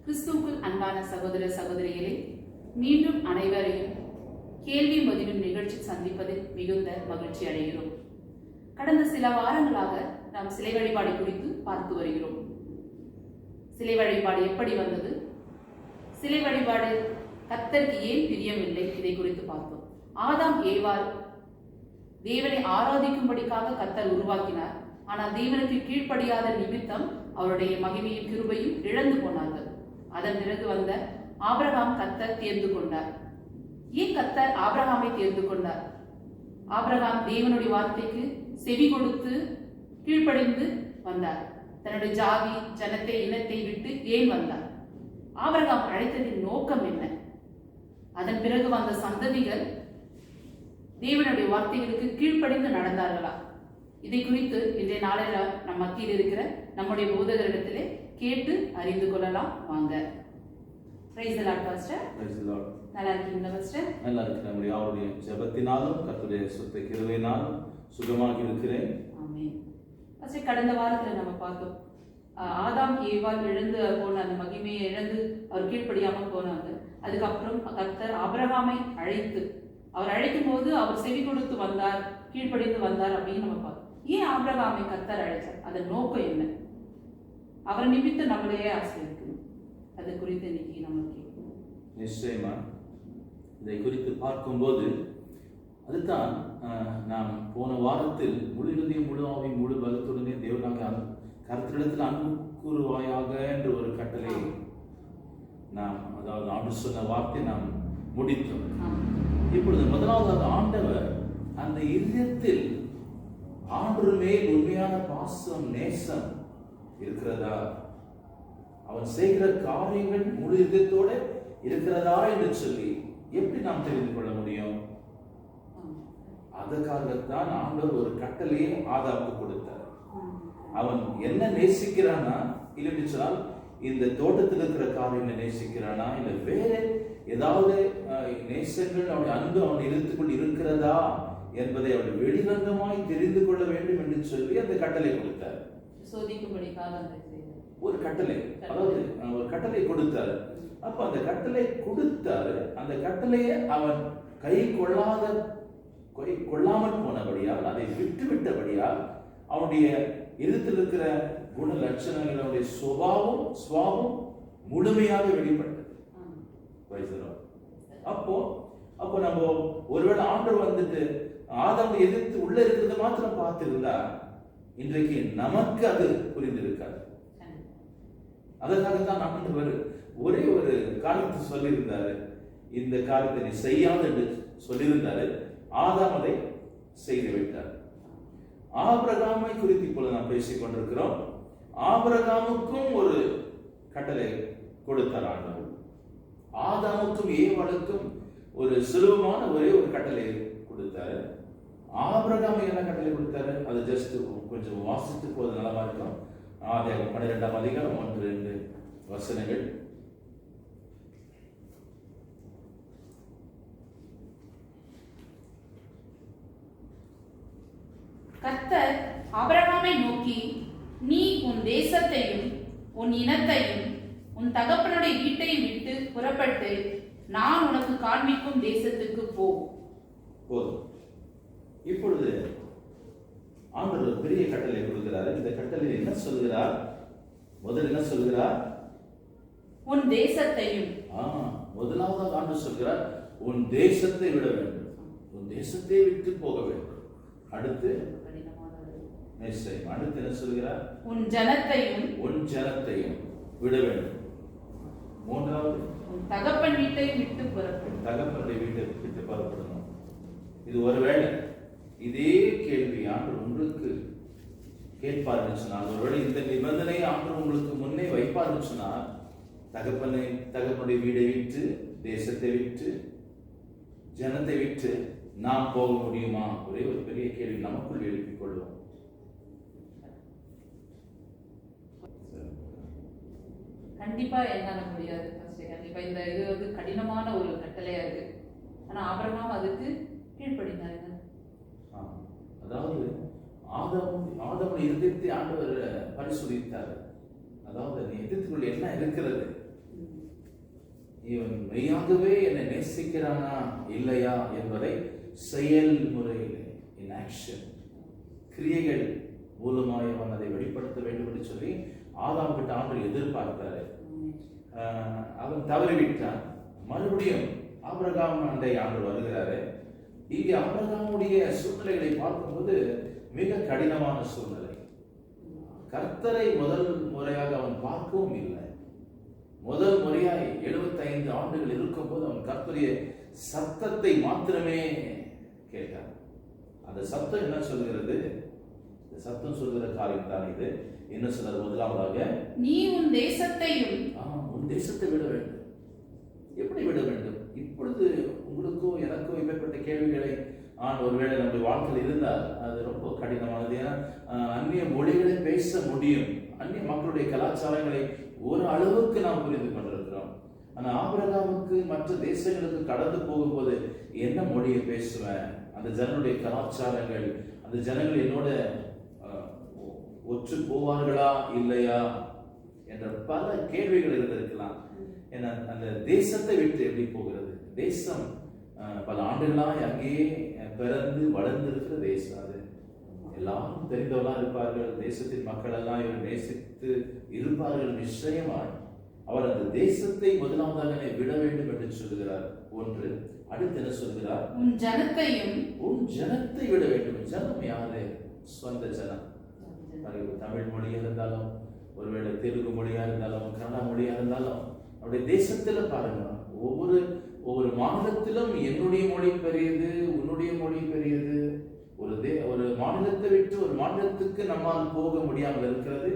கிறிஸ்துவுக்குள் அன்பான சகோதர சகோதரிகளே, மீண்டும் அனைவரையும் கேள்வி பதிலும் நிகழ்ச்சி சந்திப்பதில் மிகுந்த மகிழ்ச்சி அடைகிறோம். கடந்த சில வாரங்களாக நாம் சிலை வழிபாடு குறித்து பார்த்து வருகிறோம். சிலை வழிபாடு எப்படி வந்தது, சிலை வழிபாடு கர்த்தருக்கு ஏன் பிரியமில்லை, இதை குறித்து பார்த்தோம். ஆதாம் ஏவாள் தேவனை ஆராதிக்கும்படிக்காக கர்த்தர் உருவாக்கினார். ஆனால் தேவனுக்கு கீழ்ப்படியாத நிமித்தம் அவருடைய மகிமையும் கிருபையும் இழந்து போனார்கள். அதன் பிறகு வந்த ஆபிரகாம் கர்த்தர் தேர்ந்து கொண்டார். ஏன் கர்த்தர் ஆபிரகாமை தேர்ந்து கொண்டார்? ஆபிரகாம் தேவனுடைய வார்த்தைக்கு செவி கொடுத்து கீழ்ப்படிந்து வந்தார். தன்னுடைய ஜாதி ஜனத்தை இனத்தை விட்டு ஏன் வந்தார்? ஆபிரகாம் அழைத்ததின் நோக்கம் என்ன? அதன் பிறகு வந்த சந்ததிகள் தேவனுடைய வார்த்தைகளுக்கு கீழ்ப்படிந்து நடந்தார்களா? இதை குறித்து இன்றைய நாளில் நம் மத்தியில் இருக்கிற நம்முடைய போதகரிடத்திலே கேட்டு அறிந்து கொள்ளலாம். வாங்க. Praise the Lord pastor. Praise the Lord. நல்லா இருக்கீங்களா பாஸ்டர்? நல்லா இருக்கிறேன். நம்முடைய யாருடைய ஜெபத்தினாலும் கர்த்தருடைய சுத்த கிருபையினாலும் சுகமாக இருக்கிறேன். ஆமென். பாஸ்டர், கடந்த வாரத்தில் நம்ம பார்த்தோம், ஆதாம் ஏவாள் இழந்து போன அந்த மகிமையை இழந்து அவர் கீழ்ப்படியாமல் போனாங்க. அதுக்கப்புறம் கர்த்தர் ஆபிரகாமை அவர் அழைக்கும் போது அவர் செவி கொடுத்து வந்தார், கீழ்ப்படிந்து வந்தார் அப்படின்னு நம்ம பார்த்தோம். ஏன் ஆபிரகாமை கர்த்தர் அழைச்சார்? அதன் நோக்கம் என்ன? அவர் நிமித்தம் நம்மளையே ஆசீர்வதிக்கணும். அது குறித்து இன்னைக்கு நம்ம கேட்கணும். நிச்சயமா இதை குறித்து பார்க்கும்போது அதுதான் நாம் போன வாரத்தில் முழு இதயம் முழு ஆவி முழு பலத்துடனே தேவனாக கர்த்தரிடத்தில் அன்பு கூறுவாயாக என்ற ஒரு கட்டளை நாம், அதாவது ஆண்டு சொன்ன வார்த்தை நாம் முடித்தோம். இப்பொழுது முதலாவது ஆண்டவர் அந்த இதயத்தில் ஆண்டவர் மேல் உண்மையான பாசம் நேசம் இருக்கிறதா, அவன் செய்கிற காரியங்கள் முழு இதயத்தோட இருக்கிறதா என்று சொல்லி எப்படி நாம் தெரிந்து கொள்ள முடியும்? அதற்காகத்தான் ஆண்டவர் ஒரு கட்டளையை ஆதாமுக்கு கொடுத்தார். அவன் என்ன நேசிக்கிறானா, இல்லைன்னு சொன்னால் இந்த தோட்டத்தில் இருக்கிற காரியங்களை நேசிக்கிறானா, இல்லை வேற ஏதாவது நேசங்கள் அவனுடைய அன்பு அவன் இழுத்துக்கொண்டு இருக்கிறதா என்பதை அவன் வெளிரங்கமாய் தெரிந்து கொள்ள வேண்டும் என்று சொல்லி அந்த கட்டளை கொடுத்தார். ஒரு கட்டளை, அதாவது ஒரு கட்டளை கொடுத்தார். அப்ப அந்த கட்டளை கொடுத்தாரு. அந்த கட்டளையை அவன் கை கொள்ளாமல் போனபடியால், அதை விட்டு விட்டபடியால் அவனுடைய இருத்தில் இருக்கிற குண லட்சணங்கள், அவனுடைய சுபாவம் முழுமையாக வெளிப்பட்டது. அப்போ நம்ம ஒருவேளை ஆண்டவர் வந்துட்டு ஆதாமை எதிர்த்து உள்ள இருக்கிறது மாத்திரம் பார்த்திருந்தா இன்றைக்கு நமக்கு அது புரிந்திருக்காது. அதற்காகத்தான் ஆண்டவர் ஒரே ஒரு காரியத்தை சொல்லியிருந்தாரு. இந்த காரியத்தை நீ செய்யாது என்று சொல்லியிருந்தாரு. ஆதாம் அதை செய்து விட்டார். ஆபிரகாமை குறித்து இப்பொழுது நாம் பேசிக் கொண்டிருக்கிறோம். ஆபிரகாமுக்கும் ஒரு கட்டளை கொடுத்தார் ஆண்டவர். ஆதாமுக்கும் ஏவாளுக்கும் ஒரு சுலபமான ஒரே ஒரு கட்டளை கொடுத்தாரு. ஆபிரகாமை என்ன கட்டளை கொடுத்தாரு? அது ஜஸ்ட் கொஞ்சம் வாசித்து போது நலமா இருக்கும். ஆதியாகமம் 12ஆம் அதிகாரம் 1-2 வசனங்கள். கர்த்தர் ஆபிரகாமை நோக்கி, நீ உன் தேசத்தையும் உன் இனத்தையும் உன் தகப்பனுடைய வீட்டையும் விட்டு புறப்பட்டு நான் உனக்கு காண்பிக்கும் தேசத்துக்கு போதும். இப்பொழுது ஆண்டவர் பெரிய கட்டளை கொடுக்கிறார். இந்த கட்டளை என்ன சொல்கிறார்? முதல் என்ன சொல்கிறார்? உன் தேசத்தையும். முதலாவது ஆண்டவர் சொல்கிறார், உன் தேசத்தை விட வேண்டும், உன் தேசத்தை விட்டு போக வேண்டும். அடுத்து அடுத்து என்ன சொல்கிறார்? உன் ஜனத்தையும் விட வேண்டும். மூன்றாவது, தகப்பன் வீட்டை விட்டு புறப்படும். தகப்பனுடைய வீட்டை விட்டு புறப்படணும். இது ஒருவேளை இதே கேள்வி ஆண்டவர் உங்களுக்கு கேட்பார்னு சொன்னால், ஒருவேளை இந்த நிபந்தனை ஆண்டவர் உங்களுக்கு முன்னே வைப்பார்னு சொன்னால், தகப்பனுடைய வீடை விட்டு, தேசத்தை விட்டு, ஜனத்தை விட்டு நாம் போக முடியுமா? ஒரே ஒரு பெரிய கேள்வி நமக்குள் எழுப்பிக் கொள்வோம். கண்டிப்பா என்னால முடியாது. கண்டிப்பா இந்த இது வந்து கடினமான ஒரு கட்டளையா இருக்கு. ஆனா ஆபிரகாம் அதுக்கு கீழ்ப்படிந்தாங்க. அதாவது ஆதாமுடைய இதயத்தை ஆண்டவர் பரிசோதித்தார். அதாவது நீ இதயத்துக்குள்ள என்ன இருக்கிறது, இவன் மெய்யாகவே என்னை நேசிக்கிறானா இல்லையா என்பதை செயல்முறையில் இன் ஆக்ஷன் கிரியைகள் மூலமாய் அவன் அதை வெளிப்படுத்த வேண்டும் என்று சொல்லி ஆதாம் கிட்ட ஆண்டு எதிர்பார்த்தாரு. அவன் தவறிவிட்டான். மறுபடியும் ஆபிரகாம் அண்டை ஆண்டு வருகிறாரு. இங்கே ஆபிரகாமுடைய சூழ்நிலைகளை பார்க்கும்போது மிக கடினமான சூழ்நிலை. கர்த்தரை முதல் முறையாக அவன் பார்க்கவும் இல்லை. முதல் முறையாய் 75 ஆண்டுகள் இருக்கும் போது அவன் கர்த்தருடைய சத்தத்தை மாத்திரமே கேட்டான். அந்த சத்தம் என்ன சொல்கிறது? இந்த சத்தம் சொல்கிற காரியம் தான் இது. என்ன சொல்றது? முதலாவதாக, நீ உன் தேசத்தையும் உன் தேசத்தை விட வேண்டும். எப்படி விட வேண்டும்? இப்பொழுது உங்களுக்கோ எனக்கோ இப்பேற்பட்ட கேள்விகளை ஒருவேளை நம்முடைய வாழ்க்கையில் இருந்தால் அது ரொம்ப கடினமானது. ஏன்னா அந்நிய மொழிகளை பேச முடியும், அந்நிய மக்களுடைய கலாச்சாரங்களை ஒரு அளவுக்கு நாம் புரிந்து கொண்டிருக்கிறோம். ஆனால் ஆபிரகாமுக்கு மற்ற தேசங்களுக்கு கடந்து போகும்போது என்ன மொழியை பேசுவேன், அந்த ஜனங்களுடைய கலாச்சாரங்கள், அந்த ஜனங்கள் என்னோட ஒற்று போவார்களா இல்லையா என்ற பல கேள்விகள் இருந்திருக்கலாம். ஏன்னா அந்த தேசத்தை விட்டு எப்படி போகிறது? தேசம் பல ஆண்டுகளாய் அங்கேயே பிறந்து வளர்ந்திருக்கிற தேசம். அது எல்லாரும் தெரிந்தவர்களா இருப்பார்கள். தேசத்தின் மக்கள் எல்லாம் இவர் நேசித்து இருப்பார்கள் நிச்சயமாய். அவர் அந்த தேசத்தை முதலாவதாக விட வேண்டும் என்று சொல்கிறார். ஒன்று. அடுத்து என்ன சொல்கிறார்? உன் ஜனத்தை விட வேண்டும். ஜனம் யாரு? சொந்த ஜனம். தமிழ் மொழியா இருந்தாலும், ஒருவேளை தெலுங்கு மொழியா இருந்தாலும், கன்னட மொழியா இருந்தாலும், அவருடைய தேசத்துல பாருங்க, ஒவ்வொரு மாநிலத்திலும் என்னுடைய மொழி பெரியது, உன்னுடைய மொழி பெரியது. ஒரு மாநிலத்தை விட்டு ஒரு மாநிலத்துக்கு நம்மால் போக முடியாமல் இருக்கிறது.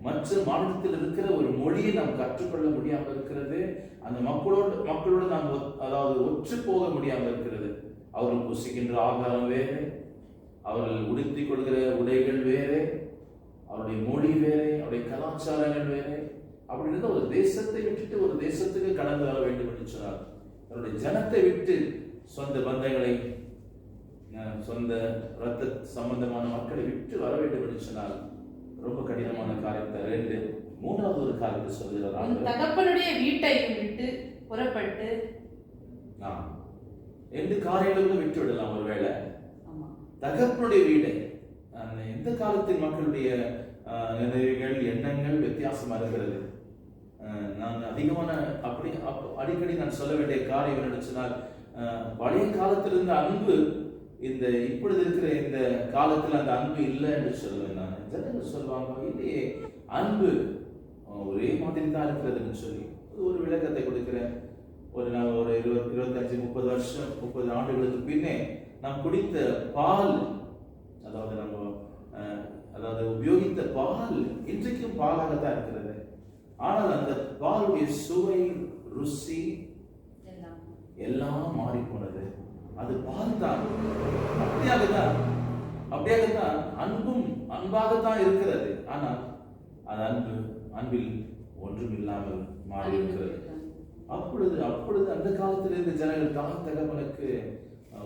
மற்ற மாநிலத்தில் இருக்கிற ஒரு மொழியை நாம் கற்றுக்கொள்ள முடியாமல் இருக்கிறது. அந்த மக்களோடு நாம் அதாவது ஒற்று போக முடியாமல் இருக்கிறது. அவர்கள் புசிக்கின்ற ஆகாரம் வேறு, அவர்கள் உடுத்திக் கொள்கிற உடைகள் வேறு, அவருடைய மொழி வேறு, அவருடைய கலாச்சாரங்கள் வேறு. அப்படி இருந்த ஒரு தேசத்தை விட்டுட்டு ஒரு தேசத்துக்கு கடந்து வர வேண்டும் என்று சொன்னார். அவருடைய ஜனத்தை விட்டு சொந்த பந்தங்களை, சொந்த ரத்த சம்பந்தமான மக்களை விட்டு வர வேண்டும் என்று சொன்னால் ரொம்ப கடினமான காரியத்தை. 2. மூன்றாவது ஒரு காரியத்தை சொல்கிறார். தகப்பனுடைய வீட்டையும் விட்டு புறப்பட்டு 2 காரியங்களும் விட்டு விடலாம். ஒருவேளை தகப்பனுடைய வீடை, எந்த காலத்தின் மக்களுடைய நினைவுகள் எண்ணங்கள் வித்தியாசமா இருக்கிறது. நான் அதிகமான அடிக்கடி நான் சொல்ல வேண்டிய காரியம் என்ன சொன்னால், பழைய காலத்தில் இருந்த அன்பு இந்த இப்பொழுது இருக்கிற இந்த காலத்தில் அந்த அன்பு இல்லை என்று சொல்லுவேன். நான் ஜனங்கள் சொல்லுவாங்க, இல்லையே அன்பு ஒரே மாதிரி தான் இருக்கிறதுன்னு சொல்லி ஒரு விளக்கத்தை கொடுக்கிறேன். நான் ஒரு 25-30 வருஷம் 30 ஆண்டுகளுக்கு பின்னே நாம் குடித்த பால், அதாவது உபயோகித்த பால் இன்றைக்கும் பாலாகத்தான் இருக்கிறது. ஆனால் அந்த பாலுடைய சுவை, ருசி எல்லாம் மாறி போனது. அது பால் தான். அப்படியாகத்தான் அன்பும் அன்பாகத்தான் இருக்கிறது. ஆனால் அது அன்பில் ஒன்றும் இல்லாமல் மாறி இருக்கிறது. அப்பொழுது அந்த காலத்தில் இருந்த ஜனங்கள் தாய் தகப்பனுக்கு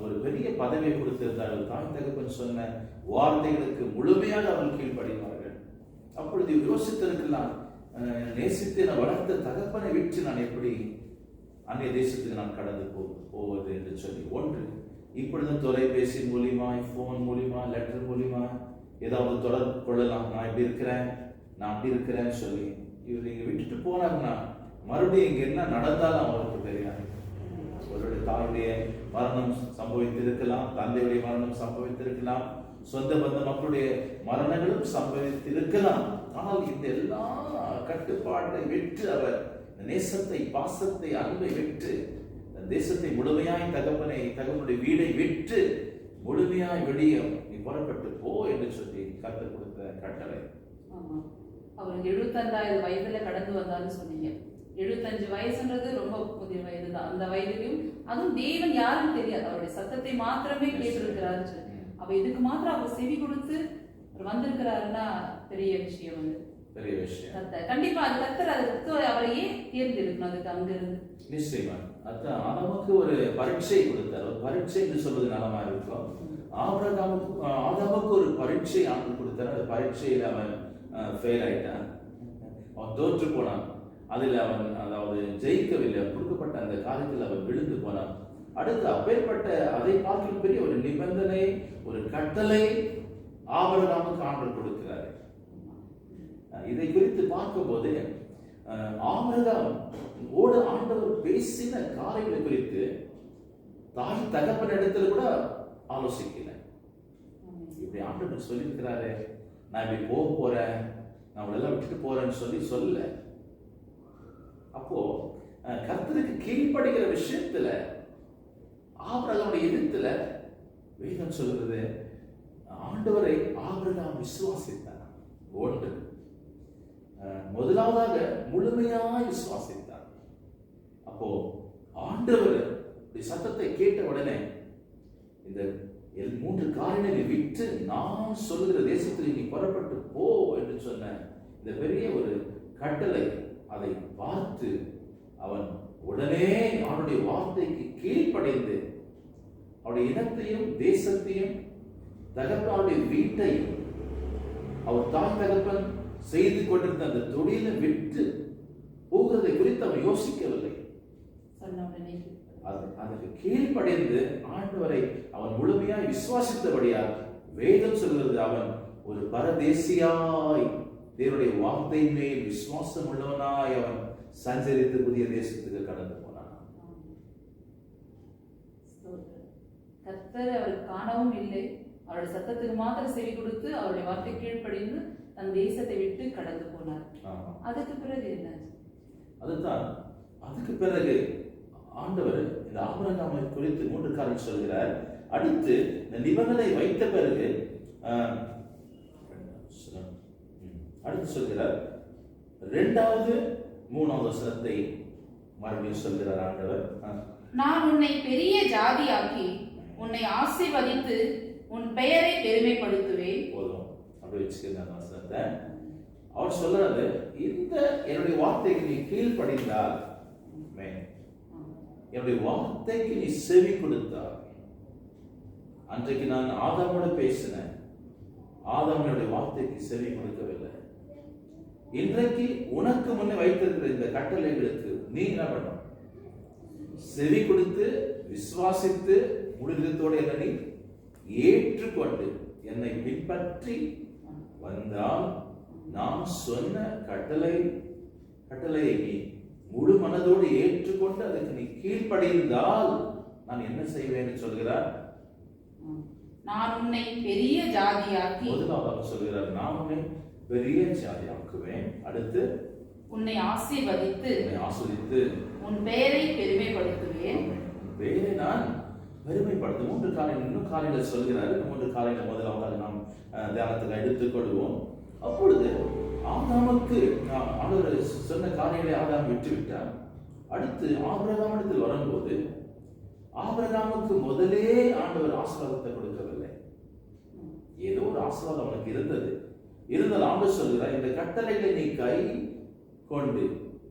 ஒரு பெரிய பதவியை கொடுத்திருந்தார்கள். தாய் தகப்பன் சொன்ன வார்த்தைகளுக்கு முழுமையாக அவர்கள் கீழ்ப்படிவார்கள். அப்பொழுது யோசித்திருக்கலாம், நேசித்து நான் வளர்த்த தகப்பனை விட்டு நான் எப்படி அந்நிய தேசத்துக்கு நான் கடந்து போவது என்று சொல்லி. 1. இப்பொழுது தொலைபேசி மூலியமா, போன் மூலியமா, லெட்டர் மூலியமா ஏதாவது தொடர்பு கொள்ளலாம். நான் இப்படி இருக்கிறேன், நான் அப்படி இருக்கிறேன்னு சொல்லி இவர் இங்க விட்டுட்டு போனாங்கன்னா மறுபடியும் இங்க என்ன நடந்தாலும் அவருக்கு தெரியாது. அவருடைய தாயுடைய மரணம் சம்பவித்திருக்கலாம், தந்தையுடைய மரணம் சம்பவித்திருக்கலாம், சொந்த பந்த மக்களுடைய மரணங்களும் சம்பவித்திருக்கலாம். ஆனால் இந்த எல்லா கட்டுப்பாட்டை விட்டு அவர் நேசத்தை, பாசத்தை, அன்பை விட்டு தேசத்தை முழுமையாய் தகவனுடைய வீடை விட்டு முழுமையாய் வெளியே நீ புறப்பட்டு போ என்று சொல்லி கற்றுக் கொடுத்த கட்டளை. அவருக்கு 75 வயதுல கடந்து வந்தாலும் சொன்னீங்க. 75 வயசுன்றது ரொம்ப புதிய வயது தான். அந்த வயதிலும் அதுவும் தேவன் யாருன்னு தெரியாது, அவருடைய சத்தத்தை மாத்திரமே கேட்டிருக்கிறாரு சொல்லி. அப்ப இதுக்கு மாத்திரம் அவர் செவி கொடுத்து வந்திருக்கிறாருன்னா பெரிய விஷயம். பெரிய விஷயம். கர்த்தர் கண்டிப்பா அது கர்த்தர் அதுக்கு அவரையே தேர்ந்தெடுக்கணும். அதுக்கு அங்கிருந்து நிச்சயமா அதான் ஆதாமுக்கு ஒரு பரீட்சை கொடுத்தார். ஒரு பரீட்சை என்று சொல்வது நலமா இருக்கும். ஆதாமுக்கு ஒரு பரீட்சை ஆண்டு கொடுத்தார். அந்த பரீட்சையில் அவன் ஃபெயில் ஆயிட்டான், அவன் தோற்று போனான். அதில் அவன் அதாவது ஜெயிக்கவில்லை. கொடுக்கப்பட்ட அந்த காரியத்தில் அவன் விழுந்து போனான். அடுத்து அப்பேற்பட்ட அதை பார்க்கும் பெரிய ஒரு நிபந்தனை, ஒரு கட்டளை ஆபிரகாமுக்கு ஆண்டவர் கொடுக்கிறார். இதை குறித்து பார்க்கும்போது ஆபிரகாம் ஓடு ஆண்டவர் பேசின காரியங்களை குறித்து தாய் தகப்பன் இடத்துல கூட ஆலோசிக்கல. இப்படி ஆண்டவர் சொல்லியிருக்கிறாரு, நான் இப்படி போக போறேன், நான் அவளெல்லாம் விட்டுட்டு போறேன்னு சொல்ல. அப்போ கர்த்தருக்கு கீழ்ப்படுகிற விஷயத்துல ஆபிரகாமுடைய எதிர்த்துல வேதம் சொல்கிறது, ஆண்டவரை ஆபிரகாம் விசுவாசித்தார். ஒன்று, முதலாவதாக முழுமையாய் விசுவாசித்தார். அப்போ ஆண்டவர் சத்தத்தை கேட்ட உடனே இந்த 3 காரியங்களை விட்டு நான் சொல்லுகிற தேசத்தில் நீ புறப்பட்டு போ என்று சொன்ன இந்த பெரிய ஒரு கட்டளை, அதை பார்த்து அவன் உடனே அவனுடைய வார்த்தைக்கு கீழ்ப்படைந்து அவருடைய இனத்தையும் தேசத்தையும் தகப்பனுடைய வீட்டையும் அவர் தாய் தகப்பன் செய்து கொண்டிருந்த அந்த தொழிலை விட்டு போகிறதை குறித்து அவன் யோசிக்கவில்லை. அதற்கு கீழ்ப்படைந்து ஆண்டவரை அவன் முழுமையாய் விசுவாசித்தபடியால் வேதம் சொல்கிறது, அவன் ஒரு பரதேசியாய் தேவனுடைய வார்த்தை மேல் விசுவாசம் உள்ளவனாய் அவன் சஞ்சரித்து புதிய தேசத்துக்கு கடந்து போனான். கர்த்தர் அவருக்கு காணவும் இல்லை, அவருடைய சத்தத்துக்கு மாத்திரம் செவி கொடுத்து அவருடைய வார்த்தை கீழ்ப்படிந்து தன் தேசத்தை விட்டு கடந்து போனார். அதுக்கு பிறகு என்ன? அதுதான் அதுக்கு பிறகு ஆண்டவர் இந்த ஆபிரகாமை குறித்து 3 காரியம் சொல்கிறார். அடுத்து இந்த நிபந்தனை வைத்த பிறகு அடுத்து சொல்கிறார், 2வது 3வது வசனத்தை மறுபடியும் சொல்கிறார் ஆண்டவர். நான் உன்னை பெரிய ஜாதியாக்கி உன்னை ஆசீர்வதித்து உன் பெயரை பெருமைப்படுத்துவேன். போதும், அப்படி வச்சுக்கிறேன் வசனத்தை. அவர் சொல்றாரு, இந்த என்னுடைய வார்த்தைக்கு நீ கீழ்ப்படிந்தால், என்னுடைய வார்த்தைக்கு நீ செவி கொடுத்தால், அன்றைக்கு நான் ஆதாமோடு பேசினேன், ஆதாமனுடைய வார்த்தைக்கு செவி கொடுக்கவில்லை. இன்றைக்கு உனக்கு முன்னே வைத்திருக்கிற இந்த கட்டளைகளுக்கு நீ என்ன பண்ணணும்? செவி கொடுத்து விசுவாசித்து முடிந்ததோடு என்ன நீ ஏற்றுக்கொண்டு என்னை பின்பற்றி வந்தால், நான் சொன்ன கட்டளையை நீ முழு மனதோடு ஏற்றுக்கொண்டு அதற்கு நீ கீழ்ப்படிந்தால் நான் என்ன செய்வேன் சொல்கிறார்? நான் உன்னை பெரிய ஜாதியாக்கி, முதலாவது சொல்கிறார், நான் உன்னை பெரிய ஜாதியாக்குவேன். அடுத்து உன்னை ஆசீர்வதித்து உன் பெயரை பெருமைப்படுத்துவேன். பெயரை நான் பெருமைப்படுத்த 3 காரியங்கள், இன்னும் காரியங்கள் சொல்கிறார். 3 காரியங்கள் முதலாவது நாம் தியானத்துக்கு எடுத்துக்கொள்வோம். அப்பொழுது ஆதாமுக்கு ஆண்டவர் சொன்ன காரியங்களை ஆதாம் விட்டுவிட்டார். அடுத்து ஆபிரகாமிடத்தில் வரும்போது ஆபிரகாமுக்கு முதலே ஆண்டவர் ஆசீர்வாதத்தை கொடுக்கவில்லை. ஏதோ ஒரு ஆசீர்வாதம் அவனுக்கு இருந்தது. இருந்தால் ஆண்டவர் சொல்கிறார், இந்த கட்டளைகளை நீ கை கொண்டு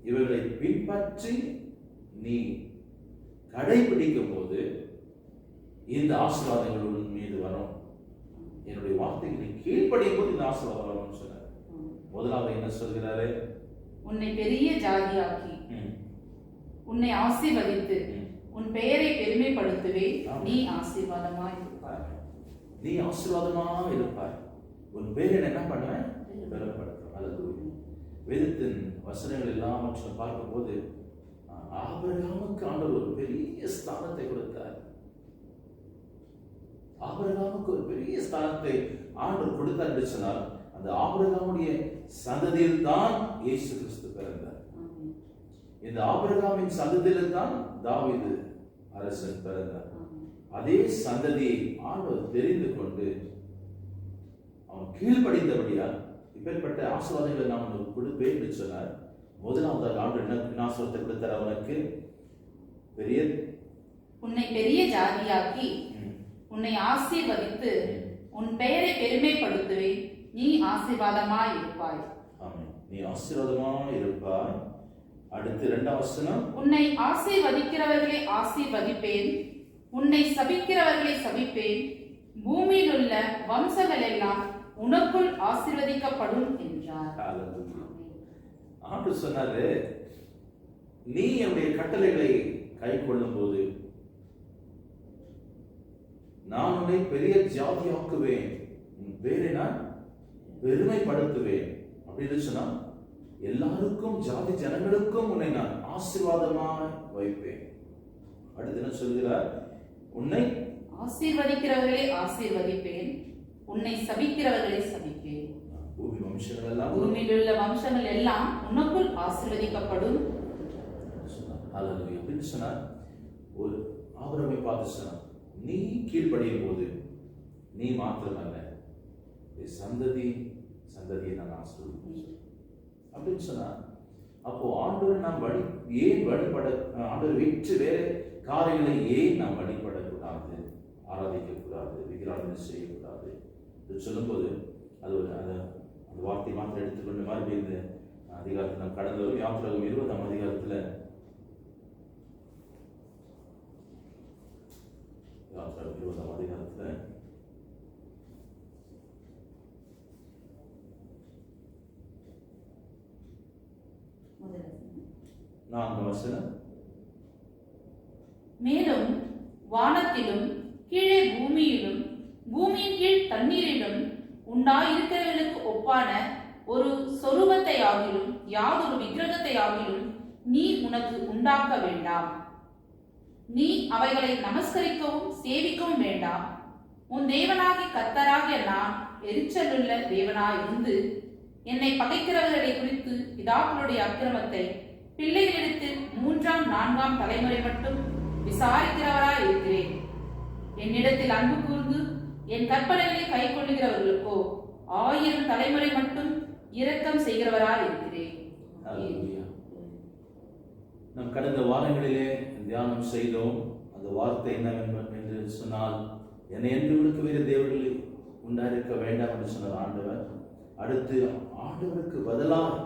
இவர்களை பின்பற்றி நீ கடைபிடிக்கும் போது இந்த ஆசீர்வாதங்கள் உன் மீது வரும். என்னுடைய வார்த்தைக்கு நீ கீழ்ப்படியும் போது இந்த ஆசீர்வாதம் வரும்னு சொன்னார். முதலாவது என்ன சொல்கிறாரு? உன்னை பெரிய ஜாதியாக்கி உன்னை ஆசீர்வதித்து உன் பெயரை பெருமைப்படுத்துவேன். நீ ஆசீர்வாதமாய் இருப்பாய். நீ ஆசீர்வாதமாக இருப்பாய். உன் பேரை என்ன பண்ணுவேன்? பெருமைப்படுத்தும். அல்லது வேதத்தின் வசனங்கள் எல்லாவற்றையும் பார்க்கும் போது ஆபிரகாமுக்கு ஆண்டவர் ஒரு பெரிய ஸ்தானத்தை கொடுத்தார். ஆபிரகாமுக்கு ஒரு பெரிய ஸ்தானத்தை ஆண்டவர் கொடுத்தார் என்று சொன்னால், அந்த ஆபிரகாமுடைய சந்ததியில் தான் இயேசு கிறிஸ்து பிறந்தார். இந்த ஆபிரகாமின் சந்ததியில் தான் தாவீது அரசன் பிறந்தார். அதே சந்ததியை ஆண்டவர் தெரிந்து கொண்டு அவன் கீழ்ப்படிந்தபடியால் இப்பேற்பட்ட ஆசீர்வாதங்களை நான் உனக்கு கொடுப்பேன் என்று சொன்னார். முதலாவது ஆண்டு என்ன ஆசீர்வாதத்தை கொடுத்தார்? அவனுக்கு உன்னை பெரிய ஜாதியாக்கி உன்னை ஆசீர்வதித்து உன் பெயரை பெருமைப்படுத்துவேன். நீ ஆசீர்வாதமாய் இருப்பாய். ஆமென். நீ ஆசீர்வாதமாய் இருப்பாய். அடுத்து 2ஆம் வசனம், உன்னை ஆசீர்வதிக்கிறவர்களை ஆசீர்வதிப்பேன், உன்னை சபிக்கிறவர்களை சபிப்பேன், பூமியில் உள்ள வம்சங்கள் எல்லாம் உனக்குள் ஆசீர்வதிக்கப்படும் என்றார். ஹalleluya. ஆண்டவர் சொன்னாரு, நீ என்னுடைய கட்டளைகளை கைக்கொள்ளும் போது நான் உன்னை பெரிய ஜாதியாக்குவேன், உன் பேரை நான் பெருமைப்படுத்துவேன் அப்படின்னு சொன்னா எல்லாருக்கும் ஜாதி ஜனங்களுக்கும் உன்னை நான் ஆசீர்வாதமாக வைப்பேன். அடுத்து என்ன சொல்கிறார்? உன்னை ஆசீர்வதிக்கிறவர்களை ஆசீர்வதிப்பேன், உன்னை சபிக்கிறவர்களை சபிப்பேன், பூமி வம்சங்கள் எல்லாம் பூமியில் உள்ள வம்சங்கள் எல்லாம் உனக்குள் ஆசீர்வதிக்கப்படும். ஹalleluya. அப்படின்னு சொன்னா ஒரு ஆபிரகாமை பார்த்து சொன்னா, நீ கீழ்ப்படியும் போது நீ மாத்திரமல்ல சந்ததியை நான் ஆசீர்வதிப்பேன் அப்படின்னு சொன்னா, அப்போ ஆண்டவர் நாம் ஏன் வழிபட, ஆண்டவர் விட்டு வேற காரியங்களை ஏன் நாம் வழிபடக்கூடாது, ஆராதிக்க கூடாது, விக்கிரகங்களை செய்யக்கூடாது என்று சொல்லும்போது அது ஒரு அந்த வார்த்தை மாத்திரம் எடுத்துக்கொண்டு மறுபடியும் இந்த அதிகாரத்தில் நாம் கடந்த வரும் யாத்திராகம் 20ஆம் அதிகாரத்தில் யாத்திராகம் 20ஆம் அதிகாரத்தில் 4ஆம் வசனம், மேலும் வானத்திலும் கீழே பூமியிலும் பூமியின் கீழ் தண்ணீரிலும் உண்டாயிருக்கிறவர்களுக்கு ஒப்பான ஒரு சொரூபத்தை ஆகிலும் யாதொரு விக்கிரகத்தை ஆகிலும் நீ உனக்கு உண்டாக்க வேண்டாம். நீ அவைகளை நமஸ்கரிக்கவும் சேவிக்கவும் வேண்டாம். உன் தேவனாகிய கர்த்தராகிய நான் எரிச்சலுள்ள தேவனாயிருந்து என்னை பகைக்கிறவர்களை குறித்து பிதாக்களுடைய அக்கிரமத்தை பிள்ளைகளிடத்தில் 3ஆம் 4ஆம் தலைமுறை மட்டும் விசாரிக்கிறவராய் இருக்கிறேன். என்னிடத்தில் அன்பு கூர்ந்து என் கற்பனைகளை கை கொள்ளுகிறவர்களுக்கோ 1000 தலைமுறை மட்டும் இரக்கம் செய்கிறவராய் இருக்கிறேன். நாம் கடந்த வாரங்களிலே தியானம் செய்தோம். அந்த வார்த்தை என்னவென்று சொன்னால், என்னை என்று விடுக்க வேறு தேவர்கள் உண்டாயிருக்க வேண்டாம் என்று சொன்னார் ஆண்டவர். அடுத்து ஆண்டவருக்கு பதிலாக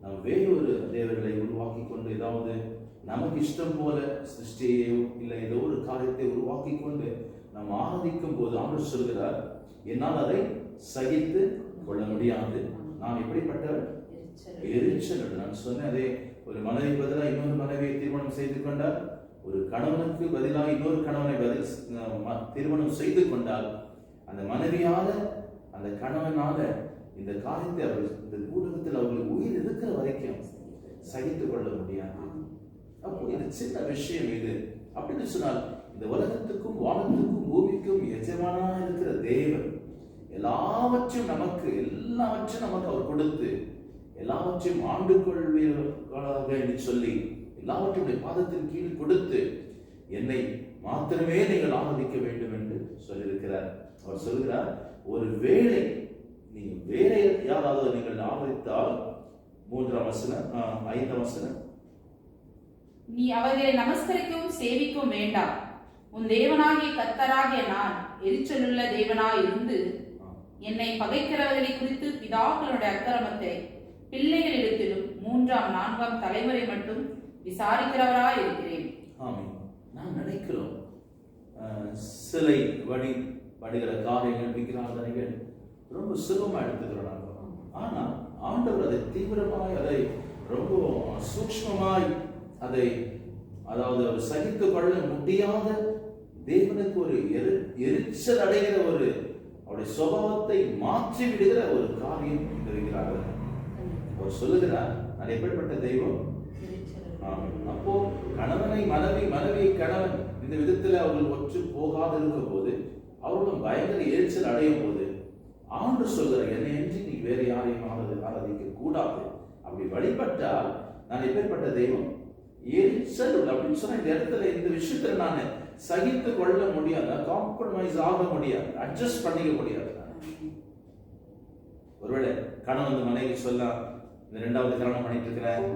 நாம் வேறொரு தேவர்களை உருவாக்கி கொண்டு, ஏதாவது நமக்கு இஷ்டம் போல சிருஷ்டியையோ இல்லை ஏதோ ஒரு காரியத்தை உருவாக்கி கொண்டு நாம் ஆராதிக்கும் போது ஆண்டவர் சொல்கிறார், என்னால் அதை சகித்து கொள்ள முடியாது. நான் எப்படிப்பட்டவர்? எரிச்சல். நான் சொன்னேன், அதே ஒரு மனைவி பதிலாக இன்னொரு மனைவியை திருமணம் செய்து கொண்டால், ஒரு கணவனுக்கு பதிலாக இன்னொரு கணவனை திருமணம் செய்து கொண்டால், அந்த மனைவியால அந்த கணவனால இந்த காரியத்தை அவர்கள் இந்த ஊடகத்தில் அவர்கள் உயிர் இருக்கிற வரைக்கும் சகித்துக் கொள்ள முடியாது. அப்போ இது சின்ன விஷயம் இது அப்படின்னு சொன்னால், இந்த உலகத்துக்கும் வானத்துக்கும் பூமிக்கும் எஜமானா இருக்கிற தேவன் எல்லாவற்றையும் நமக்கு அவர் கொடுத்து எல்லாவற்றையும் ஆண்டு கொள்வீர்களாக என்று சொல்லி எல்லாவற்றையும் பாதத்தின் கீழ் கொடுத்து என்னை மாத்திரமே நீங்கள் ஆராதிக்க வேண்டும் என்று சொல்லியிருக்கிறார். அவர் சொல்கிறார், ஒரு வேளை நீங்கள் வேற யாராவது நீங்கள் ஆராதித்தால் 3ஆம் வசனம் 5ஆம் வசனம், நீ அவர்களை நமஸ்கரிக்கவும் சேவிக்கவும் வேண்டாம். உன் தேவனாகிய கர்த்தராகிய நான் எரிச்சலுள்ள தேவனாய் இருந்து என்னை பகைக்கிறவர்களை குறித்து பிதாக்களுடைய அக்கிரமத்தை பிள்ளைகளிடத்திலும் 3ஆம் 4ஆம் தலைமுறை மட்டும் விசாரிக்கிறவராய் இருக்கிறேன். நான் நினைக்கிறோம் சிலை வடிகிற காரியங்கள், விக்கிரகங்கள் ரொம்ப சுலபமா எடுத்துக்கிறோம். ஆனா ஆண்டவர் அதை தீவிரமாய், அதை ரொம்ப சூக்ஷ்மமாய், அதாவது ஒரு சகித்து கொள்ள முடியாத தேவனுக்கு ஒரு எரிச்சல் அடைகிற ஒரு அவருடைய சுபாவத்தை மாற்றி விடுகிற ஒரு காரியம் இருக்கிறார்கள். அவர் சொல்லுகிறார், நான் எப்படிப்பட்ட தெய்வம்? அப்போ கணவனை மனைவியை கணவன் இந்த விதத்துல அவர்கள் ஒற்று போகாது இருக்கும் போது, அவர்களும் பயங்கர எரிச்சல் அடையும் போது ஆண்டவர் சொல்கிறார், என்னை என்று நீ வேற யாரையும் ஆராதிக்க கூடாது. அப்படி வழிபட்டால் நான் எப்பேற்பட்ட தெய்வம்? எரிச்சல் அப்படின்னு சொன்னா, இந்த இடத்துல இந்த விஷயத்துல நான் சகித்து கொள்ள முடியாது, காம்ப்ரமைஸ் ஆக முடியாது, அட்ஜஸ்ட் பண்ணிக்க முடியாது. ஒருவேளை கணவன் மனைவி சொல்லலாம், இந்த 2வது கல்யாணம் பண்ணிட்டு இருக்கிறேன்,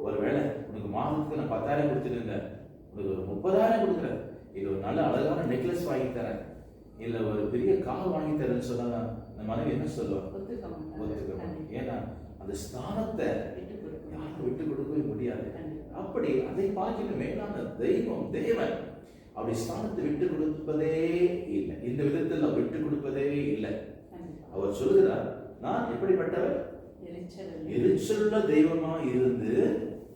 ஒருவேளை உனக்கு மாதத்துக்கு நான் 10,000 கொடுத்துருந்தேன், உனக்கு ஒரு 30,000 கொடுக்குறேன், இது ஒரு நல்ல அழகான நெக்லஸ் வாங்கி தரேன், இல்ல ஒரு பெரிய கார் வாங்கி தரேன்னு சொன்னா அந்த மனைவி என்ன சொல்லுவா? ஒத்துக்க. ஏன்னா அந்த ஸ்தானத்தை விட்டு கொடுக்க யாருக்கும் விட்டு கொடுக்கவே முடியாது. கண்டிப்பா. அப்படி அதை பார்க்கிற மேலான தேவன் அப்படி ஸ்தானத்தை விட்டு கொடுப்பதே இல்லை. இந்த விதத்தில் அவர் விட்டு கொடுப்பதே இல்லை. கண்டிப்பா. அவர் சொல்கிறார், நான் எப்படிப்பட்டவர்? எரிச்சலுள்ள தெய்வமா இருந்து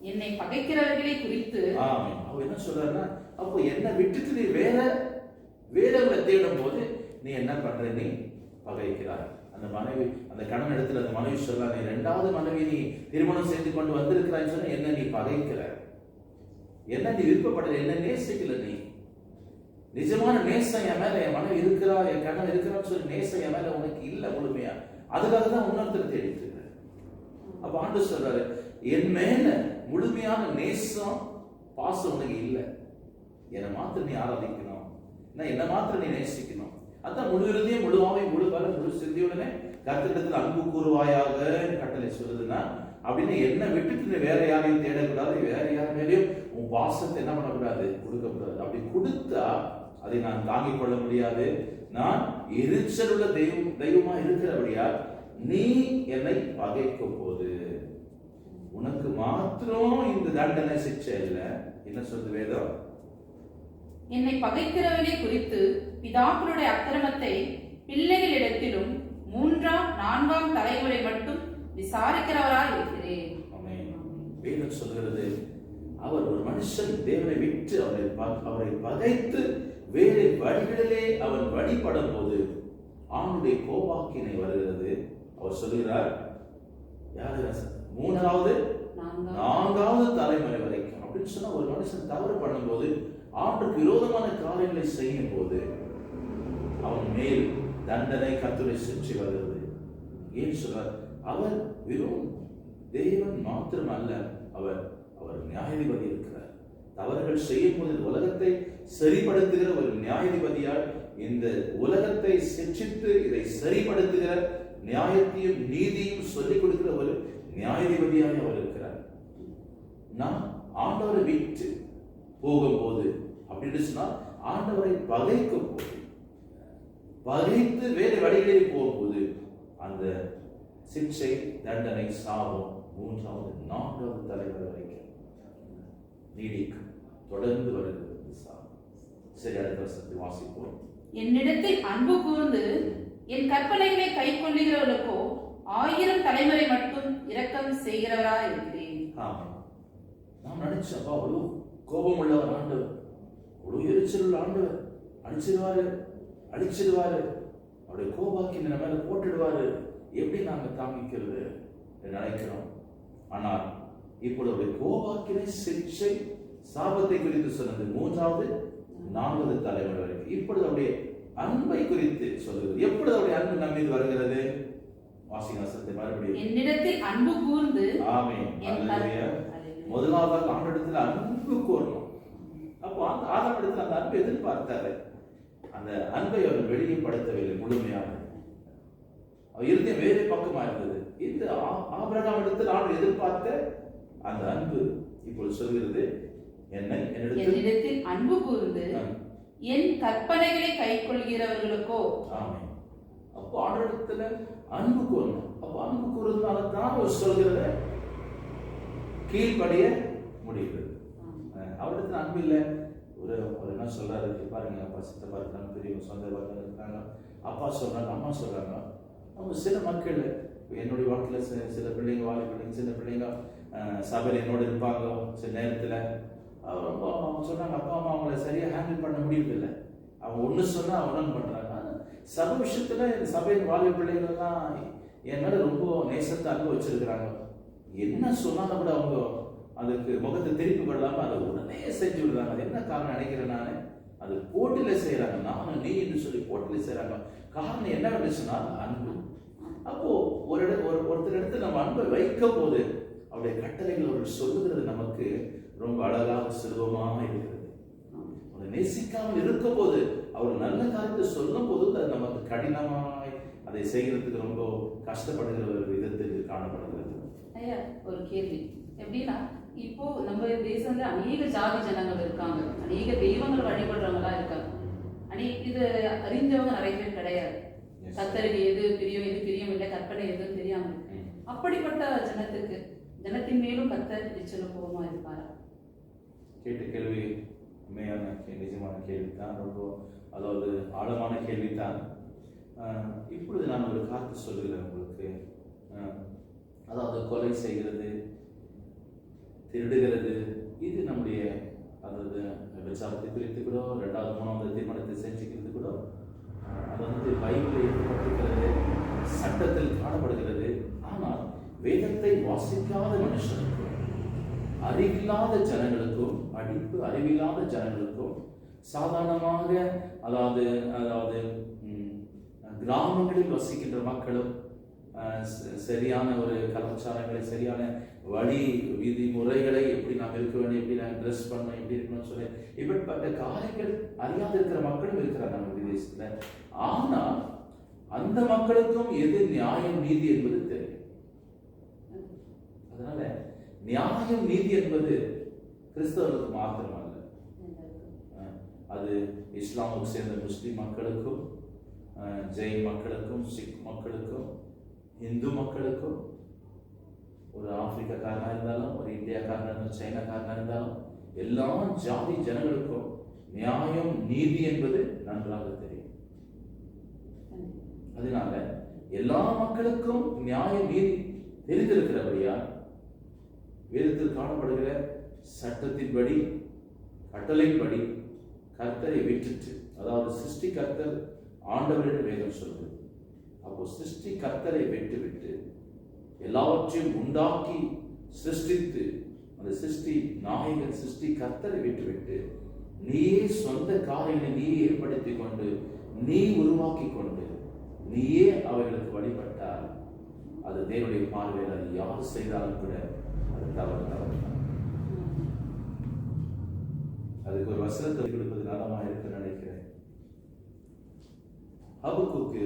என்னை பகைக்கிறவர்களை குறித்து. அவர் என்ன சொல்றாருன்னா, அப்போ என்ன விட்டுட்டு நீ வேறவங்களை தேடும் போது நீ என்ன பண்ற? நீ பகைக்கிறாய். அந்த மனைவி, அந்த கணவன் இடத்துல அந்த மனைவி சொல்றா, நீ 2வது மனைவி நீ திருமணம் செய்து கொண்டு வந்திருக்கிறாய் சொன்னா என்ன நீ பகைக்கிற? என்ன நீ விருப்பப்படல? என்ன நேசிக்கல? நீ நிஜமான நேசம் என் மேல, என் மனைவி இருக்கிறா, என் கணவன் இருக்கிறான்னு சொல்லி நேசம் என் மேல உனக்கு இல்ல முழுமையா. அதுக்காக தான் இன்னொருத்தர் தேடிட்டு இருக்க. அப்ப ஆண்டவர் சொல்றாரு, என் மேல முழுமையான நேசம் பாசம் உனக்கு இல்ல. என்னை மாத்திரம் நீ ஆராதிக்கணும், என்ன மாத்திரம் நீ நேசிக்கணும். அதான் முழு இறுதியும் முழு ஆவி முழு பலம் முழு சிந்தியுடனே கர்த்தரிடத்தில் அன்பு கூறுவாயாக கட்டளை சொல்லுதுன்னா, அப்படின்னு என்ன விட்டுட்டு நீ வேற யாரையும் தேடக்கூடாது, வேற யார் மேலேயும் உன் பாசத்தை என்ன பண்ணக்கூடாது, கொடுக்கக்கூடாது. அப்படி கொடுத்தா அதை நான் தாங்கிக் கொள்ள முடியாது. நான் எரிச்சல் உள்ள தெய்வமா இருக்கிறபடியா நீ என்னை பகைக்கும் போது உனக்கு மாத்திரம் இந்த தண்டனை சிக்ஷை இல்லை. என்ன சொல்றது வேதம்? என்னை பகைக்கிறவர்களை குறித்து பிதாக்களுடைய அக்கிரமத்தை பிள்ளைகளிடத்திலும் 3ஆம் 4ஆம் தலைமுறை மட்டும் விசாரிக்கிறவராய் இருக்கிறேன். வேதம் சொல்கிறது, அவர் ஒரு மனுஷன் தேவனை விட்டு அவரை பகைத்து வேறு வழிகளிலே அவன் வழிபடும் போது அவனுடைய கோபாக்கினை வருகிறது. அவர் சொல்கிறார், யாரு? 3வது 4வது தலைமுறை வரைக்கும். அப்படின்னு சொன்னா ஒரு மனுஷன் தவறு பண்ணும்போது, அவனுக்கு விரோதமான காரியங்களை செய்யும் போது அவன் மேல் தண்டனை கர்த்தருடைய சிட்சை வருகிறது. ஏன் சொல்றார்? அவர் வெறும் தேவன் மாத்திரம் அல்ல, அவர் நியாயாதிபதி இருக்கிறார். தவறுகள் செய்யும் போது உலகத்தை சரிப்படுத்துகிற ஒரு நியாயாதிபதியால் இந்த உலகத்தை சிட்சித்து இதை சரிப்படுத்துகிற நியாயத்தையும் நீதியும் சொல்லிக் கொடுக்கிற ஒரு நியாயாதிபதியாக அவர் இருக்கிறார். நாம் ஆண்டவரை விட்டு போகும்போது, அப்படின்னு சொன்னா ஆண்டவரை பகைக்கும் போது, பகைத்து வேறு வழிகளில் போகும்போது அந்த சிக்ஷை தண்டனை சாபம் 3வது 4வது தலைமுறை வரைக்கும் நீடிக்கும், தொடர்ந்து வருகிறது சாபம். சரி, அடுத்த வசனத்தை வாசிப்போம். என்னிடத்தில் அன்பு கூர்ந்து என் கற்பனைகளை கை கொள்ளுகிறவர்களுக்கோ 1000 தலைமுறை மட்டும் இரக்கம் செய்கிறவராய் இருக்கிறேன். நாம் நினைச்சப்பா அவ்வளவு கோபம் உள்ளவர் ஆண்டவர், அவ்வளவு எரிச்சல் உள்ள ஆண்டவர், அடிச்சிடுவாரு, அவருடைய கோபாக்கி நம்ம மேல போட்டுடுவாரு, எப்படி நாங்க தாங்கிக்கிறது நினைக்கிறோம். ஆனால் இப்பொழுது அவருடைய கோபாக்கினை சிக்ஷை சாபத்தை குறித்து சொன்னது 3வது 4வது தலைமுறை வரைக்கும். இப்பொழுது அவருடைய அன்பை குறித்து சொல்லுகிறது. எப்பொழுது அவருடைய அன்பு நம்ம மீது வருகிறது? வாசிங்க மறுபடியும். என்னிடத்தில் அன்பு கூர்ந்து. ஆமென். முதலாவது ஆண்டவரிடத்தில் அன்பு கூறணும். அப்போ அந்த ஆதாரத்தில் அந்த அன்பை எதிர்பார்த்தாரு. அந்த அன்பை அவர் வெளிப்படுத்தவில்லை முழுமையாக. அவர் இருந்தே வேறு பக்கமா இருந்தது. இந்த ஆபிரகாம் இடத்தில் ஆண்டவர் எதிர்பார்த்த அந்த அன்பு இப்பொழுது சொல்கிறது, என்னிடத்தில் அன்பு கூர்ந்து என் கற்பனைகளை கை கொள்கிறவர்களுக்கோ. ஆமென். அப்போ ஆண்டவரிடத்துல அன்பு கூறணும். அப்போ அன்பு கூறுறதுனால தான் அவர் சொல்கிறத கீழ்படிய முடிகிறது. அவரிடத்துல அன்பு இல்லை. ஒரு என்ன சொல்றாரு பாருங்க, அப்பா சித்தப்பா இருக்காங்க, பெரியவங்க சொந்த இருக்காங்க, அப்பா சொல்றாங்க, அம்மா சொல்றாங்க. அவங்க சில மக்கள் என்னுடைய வாழ்க்கையில் சில பிள்ளைங்க, வாழை பிள்ளைங்க, சில பிள்ளைங்க சபையில் என்னோட இருப்பாங்க. சில நேரத்தில் அவங்க சொன்னாங்க, அப்பா அம்மா அவங்கள சரியாக ஹேண்டில் பண்ண முடியவில்லை. அவங்க ஒன்று சொன்னால் அவங்க பண்ணுறாங்க. சபை விஷயத்தில் சபையின் வாழை பிள்ளைகள்லாம் என் மேலே ரொம்ப நேசத்தை அனுபவிச்சிருக்கிறாங்க. என்ன சொன்னாலும் கூட அவங்க அதுக்கு முகத்தை திருப்பி விடாம அதை உடனே செஞ்சு விடுறாங்க. அது என்ன காரணம் நினைக்கிறேன் நான், அது போட்டியில செய்யறாங்க, நானும் நீ என்று சொல்லி போட்டியில செய்யறாங்க. காரணம் என்ன சொன்னா அன்பு. அப்போ ஒருத்தர் இடத்துல நம்ம அன்பை வைக்கும் போது அவருடைய கட்டளைகள் அவர்கள் சொல்லுகிறது நமக்கு ரொம்ப அழகாக சுலபமாக இருக்கிறது. அவரை நேசிக்காமல் இருக்கும் போது அவர் நல்ல காரியத்தை சொல்லும் போது அது நமக்கு கடினமாய் அதை செய்யறதுக்கு ரொம்ப கஷ்டப்படுகிற ஒரு விதத்தில் காணப்படுகிறது. ஐயா, ஒரு கேள்வி. எப்படின்னா, இப்போ நம்ம தேசத்துல அநேக ஜாதி ஜனங்கள் இருக்காங்க, அநேக தெய்வங்களை வழிபடுறவங்களா இருக்காங்க. இது அறிஞ்சவங்க நிறைய பேர் கிடையாது. கர்த்தருக்கு எது பிரியம் எது பிரியம் இல்லை, கற்பனை எதுன்னு தெரியாம. அப்படிப்பட்ட ஜனத்தின் மேலும் கர்த்தர் நிச்சயமா இருப்பாரா? கேட்ட கேள்வி உண்மையான நிஜமான கேள்வித்தான், ரொம்ப அதாவது ஆழமான கேள்வித்தான். இப்பொழுது நான் ஒரு காத்து சொல்லுகிறேன் உங்களுக்கு. அதாவது கொலை செய்கிறது, திருடுகிறது, இது நம்முடைய அதாவது விசாரத்தை குறித்து கூட, ரெண்டாவது மூணாவது திருமணத்தை செஞ்சுக்கிறது கூட அது வந்து பைபிளில் எழுதப்பட்டிருக்கிறது, சட்டத்தில் காணப்படுகிறது. ஆனால் வேதத்தை வாசிக்காத மனுஷனுக்கும், அறிவில்லாத ஜனங்களுக்கும், படிப்பு அறிவில்லாத ஜனங்களுக்கும், சாதாரணமாக அதாவது கிராமங்களில் வசிக்கின்ற மக்களும் சரியான ஒரு கலாச்சாரங்களை, சரியான வழி விதிமுறைகளை, எப்படி நாம் இருக்க வேண்டும், எப்படி நாம் ட்ரெஸ் பண்ணணும், எப்படி இருக்கணும்னு சொல்லி இப்படிப்பட்ட காரியங்கள் அறியாத இருக்கிற மக்களும் இருக்கிறார் நம்ம விதேசத்துல. ஆனால் அந்த மக்களுக்கும் எது நியாயம் நீதி என்பது தெரியும். அதனால நியாயம் நீதி என்பது கிறிஸ்தவர்களுக்கு மாத்திரமல்ல, அது இஸ்லாமுக்கு சேர்ந்த முஸ்லிம் மக்களுக்கும், ஜெயின் மக்களுக்கும், சிக் மக்களுக்கும், இந்து மக்களுக்கும், ஒரு ஆப்பிரிக்காரனா இருந்தாலும், ஒரு இந்தியாக்காரனா இருந்தாலும், சைனாக்காரனா இருந்தாலும், எல்லா ஜாதி ஜனங்களுக்கும் நியாயம் நீதி என்பது நன்றாக தெரியும். அதனால எல்லா மக்களுக்கும் நியாயம் நீதி தெரிந்திருக்கிறபடியா வேதத்தில் காணப்படுகிற சட்டத்தின்படி, கட்டளைப்படி கர்த்தரை விட்டுட்டு, அதாவது சிருஷ்டி கர்த்தர் ஆண்டவரின் வேதம் சொல்வது. அப்போ சிருஷ்டி கர்த்தரை விட்டு எல்லாவற்றையும் உண்டாக்கி சிருஷ்டித்து, அந்த சிருஷ்டி நாயகன் சிருஷ்டி கர்த்தரை விட்டு நீயே சொந்த காரியங்களை நீயே ஏற்படுத்தி கொண்டு, நீ உருவாக்கி கொண்டு, நீயே அவர்களுக்கு வழிபட்டால் அது தேவனுடைய பார்வையில் அது யார் செய்தாலும் கூட அது தவறு. அதுக்கு ஒரு வசனத்தை கொடுப்பது நலமா இருக்குன்னு நினைக்கிறேன். ஹபக்குக்கு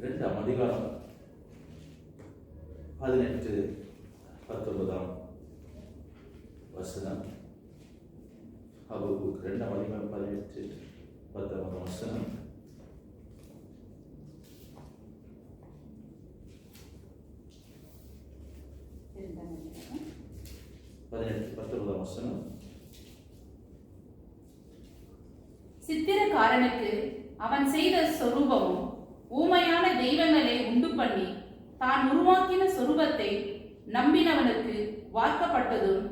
2ஆம் அதிகாரம் 18-19 வசனம். ஹபக்குக் 2ஆம் அதிகாரம் 18-19 வசனம். சித்திரக்காரனுக்கு அவன் செய்த சொரூபமும் ஊமையான தெய்வங்களை உண்டு பண்ணி தான் உருவாக்கின சொரூபத்தை நம்பினவனுக்கு வார்க்கப்பட்டதும்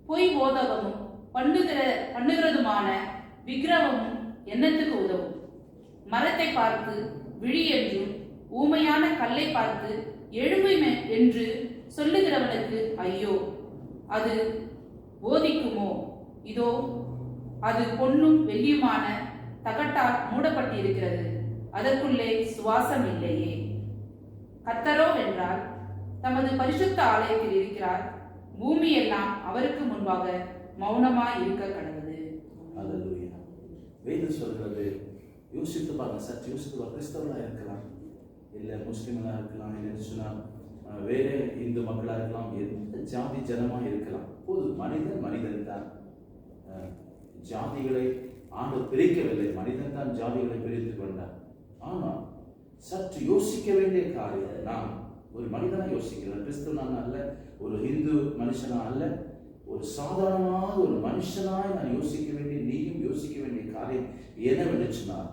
பொய் போதகமும் பண்ணுகிறதுமான விக்கிரகமும் என்னத்துக்கு உதவும்? மரத்தை பார்த்து விழி என்றும், ஊமையான கல்லை பார்த்து எழும்பு என்று சொல்லுகிறவனுக்கு ஐயோ! அது போதிக்குமோ? இதோ அது பொன்னும் வெள்ளியுமான தகட்டால் மூடப்பட்டிருக்கிறது, அதற்குள்ளே சுவாசம் இல்லையே. கர்த்தரோ வென்றால் தமது பரிசுத்த ஆலயத்தில் இருக்கிறார், பூமி எல்லாம் அவருக்கு முன்பாக மௌனமாய் இருக்க கடவுது. அல்லேலூயா. வேதம் சொல்கிறது, யோசித்து பாருங்க, சற்று யோசித்து பாருங்க. கிறிஸ்தவர்களாக இருக்கலாம், இல்லை முஸ்லிம்களாக இருக்கலாம், இல்லைன்னு சொன்னால் வேறு இந்து மக்களாக இருக்கலாம், எந்த ஜாதி ஜனமாக இருக்கலாம். போது மனிதன் தான். ஜாதிகளை ஆண்டவர் பிரிக்கவில்லை, மனிதன் தான் ஜாதிகளை பிரித்து கொண்டார். ஆனால் சற்று யோசிக்க வேண்டிய காரியம், நான் ஒரு மனிதனா யோசிக்கிறேன், கிறிஸ்தவனான அல்ல, ஒரு இந்து மனுஷனா அல்ல, ஒரு சாதாரணமாக ஒரு மனுஷனாய் நான் யோசிக்க வேண்டிய, நீயும் யோசிக்க வேண்டிய காரியம் என்னவென்று சொன்னால்,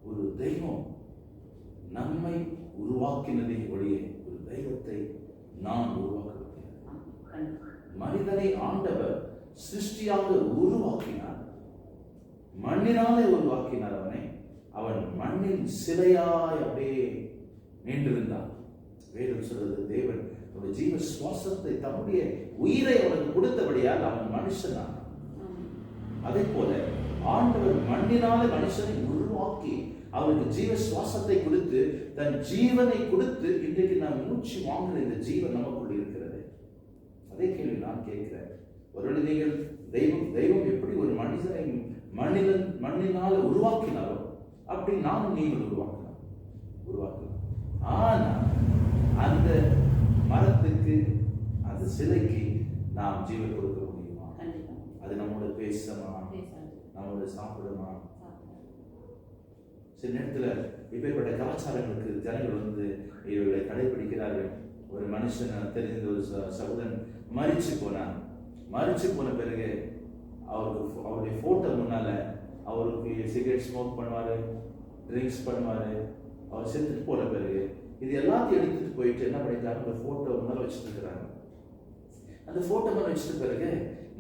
ஒரு தெய்வம் நம்மை உருவாக்கினதை ஒழிய ஒரு தெய்வத்தை நான் உருவாக்குகிறேன். மனிதனை ஆண்டவர் சிருஷ்டியாக உருவாக்கினார், மண்ணினாலே உருவாக்கினார் அவனை. அவன் மண்ணின் சிலையாய் அப்படியே நின்றிருந்தான். வேதம் சொல்றது, தேவன் அவருடைய ஜீவ சுவாசத்தை, தன்னுடைய உயிரை அவனுக்கு கொடுத்தபடியால் அவன் மனுஷனான். அதே போல ஆண்டவர் மண்ணினாலே மனுஷனை உருவாக்கி அவனுக்கு ஜீவ சுவாசத்தை கொடுத்து, தன் ஜீவனை கொடுத்து, இன்றைக்கு நான் மூச்சு வாங்குற இந்த ஜீவன் நமக்குள் இருக்கிறது. அதே கேள்வி நான் கேட்கிறேன், ஒருவேளை நீங்கள் தெய்வம் எப்படி ஒரு மனிதனை மண்ணினால உருவாக்கினாரோ அப்படி நானும் நீங்கள் உருவாக்கலாம். ஆனா அந்த மரத்துக்கு, அந்த சிலைக்கு நாம் ஜீவன் கொடுக்க முடியுமா? அது நம்மளோட பேசுமா, நம்மளோட சாப்பிடுமா? சில நேரத்தில் இப்பேற்பட்ட கலாச்சாரங்களுக்கு ஜனங்கள் வந்து இவர்களை கடைபிடிக்கிறார்கள். ஒரு மனுஷன் தெரிந்த ஒரு சகோதரன் மரிச்சு போன பிறகு அவருடைய போட்டோ முன்னால அவருக்கு சிகரெட் ஸ்மோக் பண்ணுவாரு, ட்ரிங்க்ஸ் பண்ணுவாரு. அவர் செத்துட்டு போன பிறகு இது எல்லாத்தையும் எடுத்துட்டு போயிட்டு என்ன பண்ணிட்டாங்க, அந்த போட்டோ முன்னால வச்சுட்டு இருக்கிறாங்க. அந்த போட்டோ மேல வச்சுட்டு பிறகு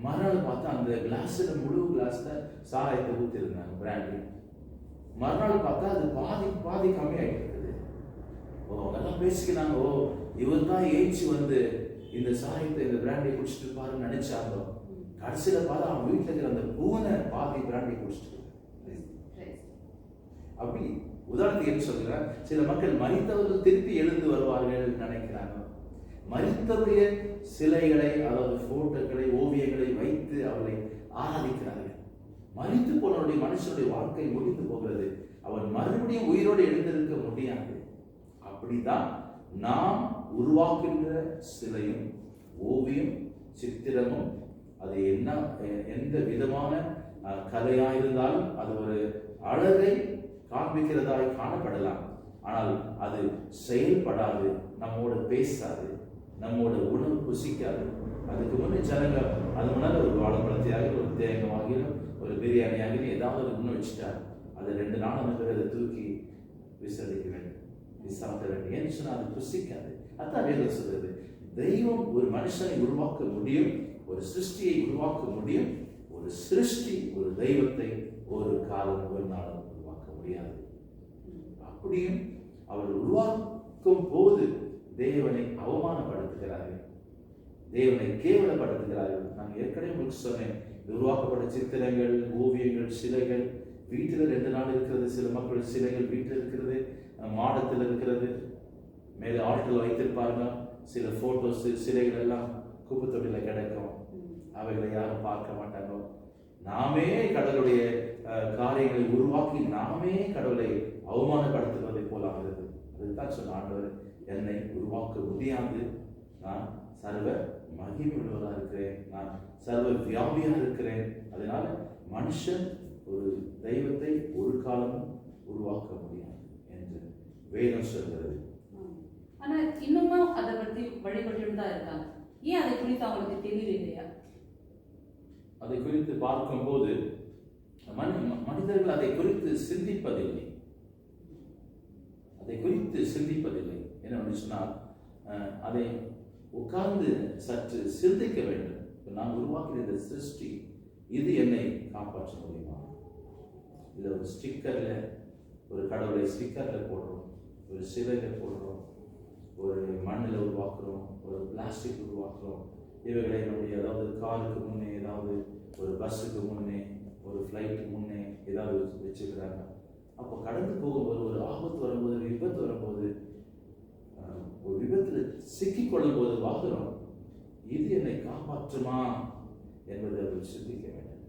மறுநாள் பார்த்தா அந்த கிளாஸ்ல முழு கிளாஸ்ல சாராயத்தை ஊத்தி இருந்தாங்க, பிராண்டி. மறுநாள் பார்த்தா அது பாதி கம்மியாயிட்டு இருக்குது. அதெல்லாம் பேசிக்கிறாங்க. இவர் தான் ஏஞ்சி வந்து இந்த சாராயத்தை இந்த பிராண்டியை குடிச்சிட்டு பாருன்னு நினைச்சாங்க. கடைசியில பார்த்தா அவன் வீட்டுல இருக்கிற அந்த பூனை பாதி பிராண்டி குடிச்சிட்டு. அப்படி உதாரணத்துக்கு என்ன சொல்கிறேன், சில மக்கள் மரித்தவர்கள் திருப்பி எழுந்து வருவார்கள் நினைக்கிறாங்க. மரித்தவருடைய சிலைகளை, அதாவது போட்டோக்களை, ஓவியங்களை வைத்து அவர்களை ஆராதிக்கிறார்கள். மரித்து போனவருடைய மனுஷனுடைய வாழ்க்கை முடிந்து போகிறது. அவன் மறுபடியும் உயிரோடு எழுந்திருக்க முடியாது. அப்படிதான் நாம் உருவாக்குகின்ற சிலையும் ஓவியம் சித்திரமும் அது எந்த விதமான கலையாயிருந்தாலும் அது ஒரு அழகை காண்பிக்கிறதாய் காணப்படலாம். ஆனால் அது செயல்படாது, நம்மோட பேசாது, நம்மோட உணவு புசிக்காது. அதுக்கு முன்னே ஜனங்க அது முன்னால ஒரு வாழைப்பழத்தையாக, ஒரு தேங்காய், ஒரு பிரியாணியாக ஏதாவது ஒரு உணவு வச்சுட்டார். அது 2 நாள் அந்த அதை தூக்கி விசாரிக்க வேண்டும், சாப்பிட வேண்டும். ஏன்னு சொன்னா அது புசிக்காது. அதான் வேதம் சொல்றது. தெய்வம் ஒரு மனுஷனை உருவாக்க முடியும், ஒரு சிருஷ்டியை உருவாக்க முடியும். ஒரு சிருஷ்டி ஒரு தெய்வத்தை ஒரு காலம் ஒரு நாளும் உருவாக்க முடியாது. அப்படியும் அவர் உருவாக்கும் போது தேவனை அவமானப்படுத்துகிறார்கள், தேவனை கேவலப்படுத்துகிறார்கள். நான் ஏற்கனவே உங்களுக்கு சொன்னேன், உருவாக்கப்பட்ட சித்திரங்கள், ஓவியங்கள், சிலைகள் வீட்டில் 2 நாள் இருக்கிறது. சில மக்கள் சிலைகள் வீட்டில் இருக்கிறது, மாடத்தில் இருக்கிறது, மேலே ஆட்கள் வைத்திருப்பாங்க. சில போட்டோஸ் சிலைகள் எல்லாம் குப்பத்தொட்டில கிடைக்கும். அவைகளை யாரும் பார்க்க மாட்டாங்க. நாமே கடவுளுடைய காரியங்களை உருவாக்கி நாமே கடவுளை அவமானப்படுத்துவதை போல ஆகிறது. அதுதான் சொன்ன ஆண்டவர், என்னை உருவாக்க முடியாது, நான் சர்வ மகிமை உள்ளவராக இருக்கிறேன், நான் சர்வ வியாபியாக இருக்கிறேன். அதனால மனுஷன் ஒரு தெய்வத்தை ஒரு காலமும் உருவாக்க முடியாது என்று வேதம் சொல்கிறது. ஆனா இன்னமும் அதை பற்றி வழிபட்டு தான் இருக்காங்க. ஏன் அதை குறித்து அவங்களுக்கு தெரியல இல்லையா? அதை குறித்து பார்க்கும்போது மனிதர்கள் அதை குறித்து சிந்திப்பதில்லை. என்ன சொன்னால் அதை உட்கார்ந்து சற்று சிந்திக்க வேண்டும். நான் உருவாக்கின இந்த சிருஷ்டி இது என்னை காப்பாற்ற முடியுமா? இல்லை ஒரு ஸ்டிக்கர்ல, ஒரு கடவுளை ஸ்டிக்கர்ல போடுறோம், ஒரு சிலையில போடுறோம், ஒரு மண்ணில் உருவாக்குறோம், ஒரு பிளாஸ்டிக் உருவாக்குறோம். இவைகளை நம்முடைய ஏதாவது காருக்கு முன்னே, ஏதாவது ஒரு பஸ்ஸுக்கு முன்னே, ஒரு ஃப்ளைட்டுக்கு முன்னே ஏதாவது வச்சுக்கிறாங்க. அப்போ கடந்து போகும்போது, ஒரு ஆபத்து வரும்போது, விபத்து வரும்போது, ஒரு விபத்தில் சிக்கிக்கொள்ளும் போது வாங்குறோம், இது என்னை காப்பாற்றுமா என்பதை அவர்கள் சிந்திக்க வேண்டும்.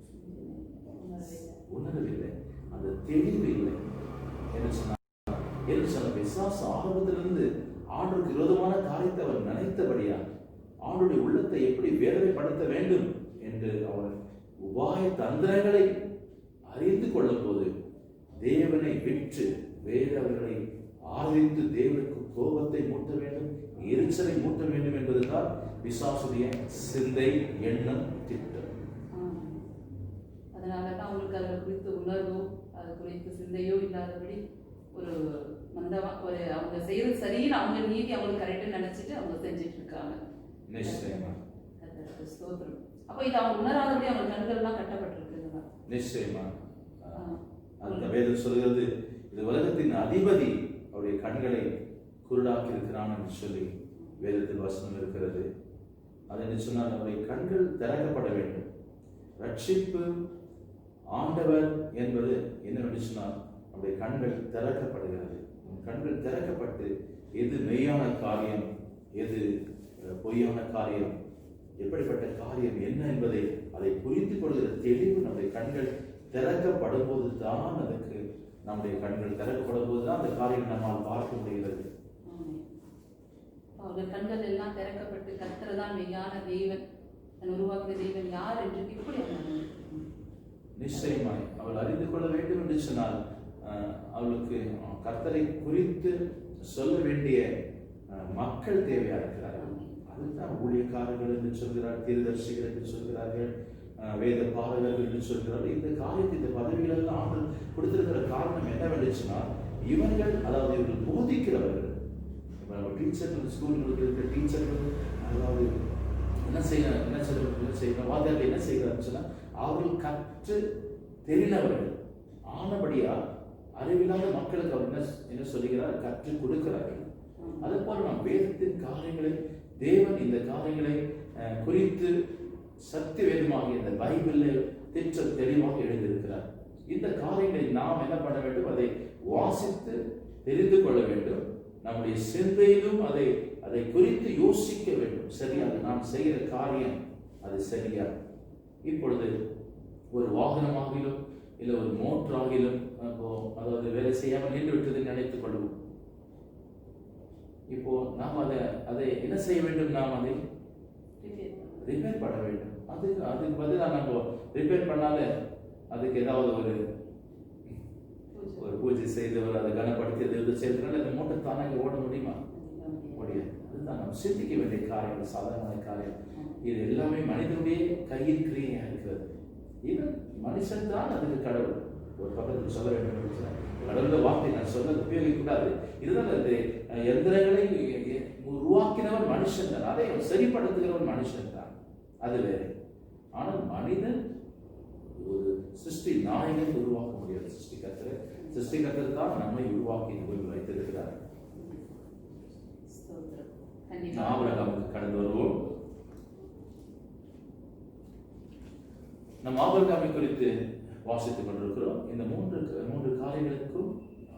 உணரவில்லை, அந்த தெளிவு இல்லை. என்று சொன்ன விசுவாச ஆரம்பத்திலிருந்து ஆண்டுக்கு விரோதமான காரியத்தை அவர் நினைத்தபடியா ஆண்டுடைய உள்ளத்தை எப்படி வேதனைப்படுத்த வேண்டும் என்று அவர் உபாய தந்திரங்களை அறிந்து கொள்ளும் போது தேவனை விற்று வேறவர்களை ஆதரித்து தேவனுக்கு கோபத்தை மூட்ட வேண்டும், எரிச்சலை மூட்ட வேண்டும் என்பதுதான் விசுவாசுடைய சிந்தை, எண்ணம், திட்டம். அதனாலதான் அவங்களுக்கு அதை குறித்து உணர்வோ அது குறித்து சிந்தையோ இல்லாதபடி ஒரு மந்தமா, ஒரு அவங்க செய்யறது சரின்னு அவங்க நீதி அவங்களுக்கு கரெக்ட் நினைச்சிட்டு அவங்க செஞ்சுட்டு இருக்காங்க. நிச்சயமா. ஸ்தோத்திரம். அப்ப இது அவங்க உணராதபடி அவங்க கண்கள் எல்லாம் கட்டப்பட்டிருக்கு. நிச்சயமா. அந்த வேதம் சொல்கிறது, இந்த உலகத்தின் அதிபதி அவருடைய கண்களை குருடாக்கி இருக்கிறான் என்று சொல்லி வேதத்தில் வசனம் இருக்கிறது. அது என்ன சொன்னால், அவருடைய கண்கள் திறக்கப்பட வேண்டும். ரட்சிப்பு ஆண்டவர் என்பது என்னவென்று சொன்னால், அவருடைய கண்கள் திறக்கப்படுகிறது. கண்கள் திறக்கப்பட்டு எது மெய்யான காரியம், எது பொய்யான காரியம், எப்படிப்பட்ட காரியம் என்ன என்பதை அதை புரிந்து கொள்கிற தெளிவு நம்முடைய கண்கள் திறக்கப்படும் போது தான், அதுக்கு நம்முடைய கண்கள் திறக்கப்படும் போது தான் அந்த காரியம் நம்மால் பார்க்க முடிகிறது. அவர்கள் கண்கள் எல்லாம் திறக்கப்பட்டு கர்த்தர்தான் மெய்யான தேவன், உருவாக்கிய தேவன் யார் என்று இப்படி நிச்சயமாய் அவள் அறிந்து கொள்ள வேண்டும் என்று சொன்னால், அவளுக்கு கர்த்தரை குறித்து சொல்ல வேண்டிய மக்கள் தேவையா இருக்கிறார்கள். அதுதான் ஊழியக்காரர்கள் என்று சொல்கிறார், தீர்க்கதரிசிகள் என்று சொல்கிறார்கள், வேத பாடகர்கள் என்று சொல்கிறார்கள். இந்த காரியத்தை, இந்த பதவிகள் எல்லாம் ஆண்டு கொடுத்திருக்கிற காரணம் என்னவென்றுச்சுன்னா, இவர்கள், அதாவது இவர்கள் போதிக்கிறவர்கள், டீச்சர்கள், ஸ்கூல்களுக்கு இருக்கிற டீச்சர்கள், அதாவது என்ன செய்யணும் வாத்தியார்கள் என்ன செய்கிறாருன்னு அவர்கள் கற்று தெரிந்தவர்கள் ஆனபடியா அறிவில்லாத மக்களுக்கு அவர் என்ன சொல்லுகிறார், கற்றுக் கொடுக்கிறார்கள். அது போல நாம் வேதத்தின் காரியங்களை, தேவன் இந்த காரியங்களை குறித்து சத்திய வேதமாக இந்த பைபிளில் திட்ட தெளிவாக எழுதியிருக்கிறார். இந்த காரியங்களை நாம் என்ன பண்ண வேண்டும், அதை வாசித்து தெரிந்து கொள்ள வேண்டும். நம்முடைய சிந்தையிலும் அதை குறித்து யோசிக்க வேண்டும். சரியாக நாம் செய்கிற காரியம் அது சரியா? இப்பொழுது ஒரு வாகனமாகிலும் இல்லை ஒரு மோட்டராகிலும் அதாவது வேலை செய்யாமல் நின்று விட்டது நினைத்துக் கொள்வோம். இப்போ நாம் அதை என்ன செய்ய வேண்டும், நாம் அதை ரிப்பேர் பண்ண வேண்டும். அதுக்கு பதிலாக நம்ம ரிப்பேர் பண்ணால அதுக்கு ஏதாவது ஒரு பூஜை செய்தவர் அதை கனப்படுத்தி செய்ததுனால அந்த மோட்டர் தானாக ஓட முடியுமா? முடியாது. அதுதான் நாம் சிந்திக்க வேண்டிய காரியம், சாதாரண காரியம். இது எல்லாமே மனிதனுடைய கையில் கிரியா இருக்கிறது. இவன் மனுஷன் தான் அதுக்கு கடவுள். ஒரு பக்கத்தில் சொல்ல வேண்டும், கடவுள் வார்த்தை நான் சொல்ல உபயோகிக்கூடாது. இதுதான் அது எந்திரங்களை உருவாக்கினவன் மனுஷன் தான், அதை சரிப்படுத்துகிறவன் மனுஷன் தான், அது வேறு. ஆனால் மனிதன் ஒரு சிருஷ்டி நாயகன் உருவாக்க முடியாது. சிருஷ்டிகர்த்தர் தான் நம்மை உருவாக்கி வைத்திருக்கிறார். ஆபிரகாமுக்கு கடந்து வருவோம். நம் ஆபிரகாமை குறித்து வாசித்துக் கொண்டிருக்கிறோம். இந்த மூன்று காரியங்களுக்கும்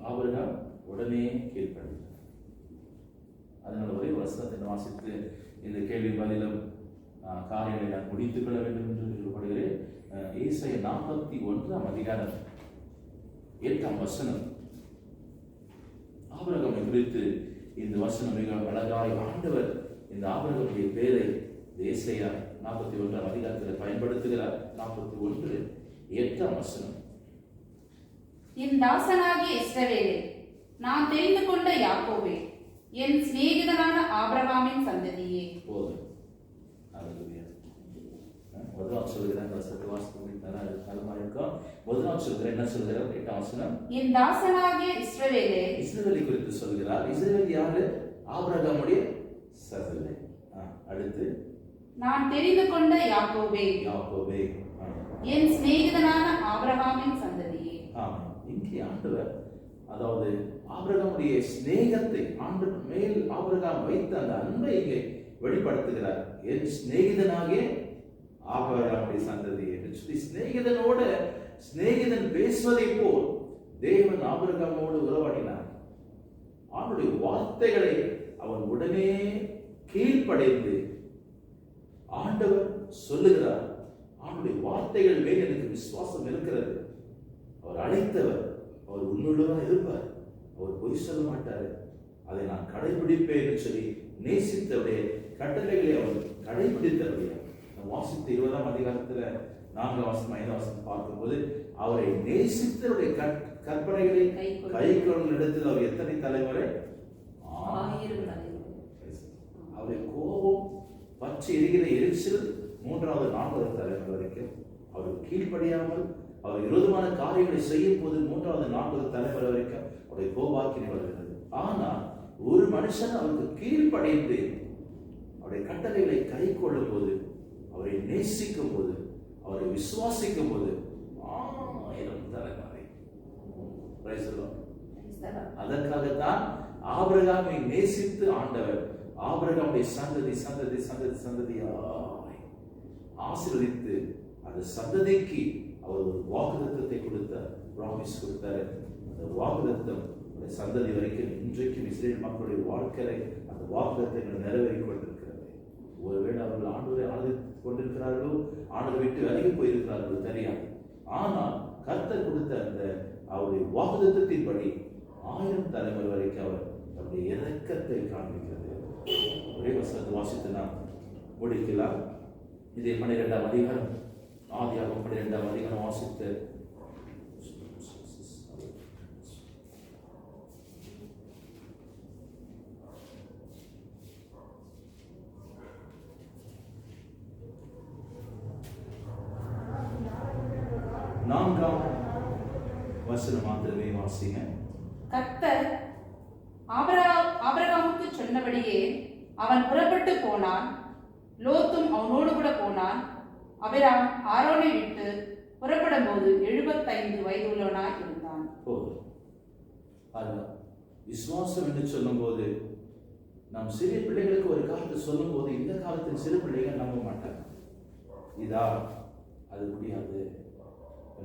ஆபிரகாம் உடனே கீழ்ப்படிந்தார். அதனால ஒரே வசனத்தை வாசித்து இந்த கேள்வி பதிலும் காரியங்களை நான் முடித்துக் கொள்ள வேண்டும் என்று சொல்லப்படுகிறேன். ஏசாயா 41 அதிகாரம் 8 வசனம். ஆபிரகாமை குறித்து இந்த வசனம் மிக அழகாய் ஆண்டவர் இந்த ஆபிரகாமுடைய பேரை ஏசாயா 41 அதிகாரத்தில் பயன்படுத்துகிறார். 41:8 வசனம். என் தாசனாகிய இஸ்ரவேலே, நான் தெரிந்து கொண்ட யாக்கோபே, என் சிநேகிதனான ஆபிரகாமின் சந்ததியே. போதும். முதலாவது சொல்கிறார், முதலாவது சொல்கிறார், என்ன சொல்கிறார்? 8 வசனம். என் தாசனாகிய இஸ்ரவேலே, இஸ்ரவேலை குறித்து சொல்கிறார். இஸ்ரவேல் யாரு? ஆபிரகாமுடைய சந்ததி. அடுத்து, நான் தெரிந்து கொண்ட யாக்கோபே, என் சிநேகிதனான ஆபிரகாமின் சந்ததியே. இங்கே ஆண்டவர், அதாவது ஆபிரகாமுடைய சிநேகத்தை, ஆண்டவர் மேல் ஆபிரகாம் வைத்த அந்த அன்பை இங்கே வெளிப்படுத்துகிறார். என் சிநேகிதனாகிய ஆபிரகாமுடைய சந்ததி என்று சொல்லி, சிநேகிதன் பேசுவதை போல் தேவன் ஆபிரகாமோடு உறவாடினார். அவனுடைய வார்த்தைகளை அவன் உடனே கீழ்ப்படைந்து ஆண்டவர் சொல்லுகிறார். அவனுடைய வார்த்தைகள் மேல் எனக்கு விசுவாசம் இருக்கிறது. அவர் அழைத்தவர், அவர் உண்மையுள்ளவராக இருப்பார், அவர் பொய் சொல்ல மாட்டார், அதை நான் கடைபிடிப்பேன் என்று சொல்லி நேசித்தவுடைய கட்டளைகளை அவர் கடைபிடித்தவுடைய வாசித்த 20ஆம் அதிகாரத்தில் 4 வசனம் 5 வசனம் பார்க்கும்போது, அவரை நேசித்தவுடைய கற்பனைகளை கை கொள்ளும் இடத்தில் அவர் எத்தனை தலைமுறை? 1000. அவருடைய கோபம் பற்றி எரிகிற எரிச்சல் 3வது 4வது தலைமுறை வரைக்கும் அவர் கீழ்ப்படியாமல் அவர் விரோதமான காரியங்களை செய்யும் போது 3வது 4வது தலைமுறை வரைக்கும் அவருடைய கோபாக்கினை வருகிறது. ஆனால் ஒரு மனுஷன் அவருக்கு கீழ்ப்படைந்து அவருடைய கட்டளைகளை கை கொள்ளும் போது, அவரை நேசிக்கும் போது, அவரை விசுவாசிக்கும் போது 1000 தலைமுறை. அதற்காகத்தான் ஆபிரகாமை நேசித்து ஆண்டவர் ஆபிரகாமுடைய சந்ததி சந்ததி சந்ததி சந்ததியாய் ஆசீர்வதித்து அந்த சந்ததிக்கு அவர் ஒரு வாக்குத்தத்தத்தை கொடுத்தார், பிராமிஸ் கொடுத்தார். அந்த வாக்குத்தத்தம் சந்ததி வரைக்கும் இன்றைக்கும் இஸ்ரேல் மக்களுடைய வாழ்க்கையை அந்த வாக்குத்தத்தங்கள் நிறைவேறிக் கொண்டிருக்கிறது. ஒருவேளை அவர்கள் ஆண்டவரை ஆதரித்துக் கொண்டிருக்கிறார்களோ, ஆண்டவரை விட்டு விலகி போயிருக்கிறார்களோ தெரியாது. ஆனால் கர்த்தர் கொடுத்த அந்த அவருடைய வாக்குத்தத்தின்படி 1000 தலைமுறை வரைக்கும் அவர் தன்னுடைய இரக்கத்தை காண்பிக்கிறது. ஒரே வசனத்தை வாசித்து நாம் முடிக்கலாம். இதே 12ஆம் அதிகாரம், ஆதியாகமம் 12ஆம் அதிகாரம் வாசித்து 4ஆம் வசனம் மாத்திரமே வாசிங்க. கர்த்தர் ஆபிரகாமுக்கு சொன்னபடியே அவன் புறப்பட்டு போனான். லோத்தும் அவனோடு கூட போனான். ஆபிரகாம் ஆரோனை விட்டு புறப்படும் போது 75 வயதுள்ளவனாய் இருந்தான். விசுவாசம் என்று சொல்லும் போது நாம் சிறிய பிள்ளைகளுக்கு ஒரு காலத்தை சொல்லும் போது இந்த காலத்தில் சிறு பிள்ளைகள் நம்ப மாட்டாங்க. இதா அது முடியாது.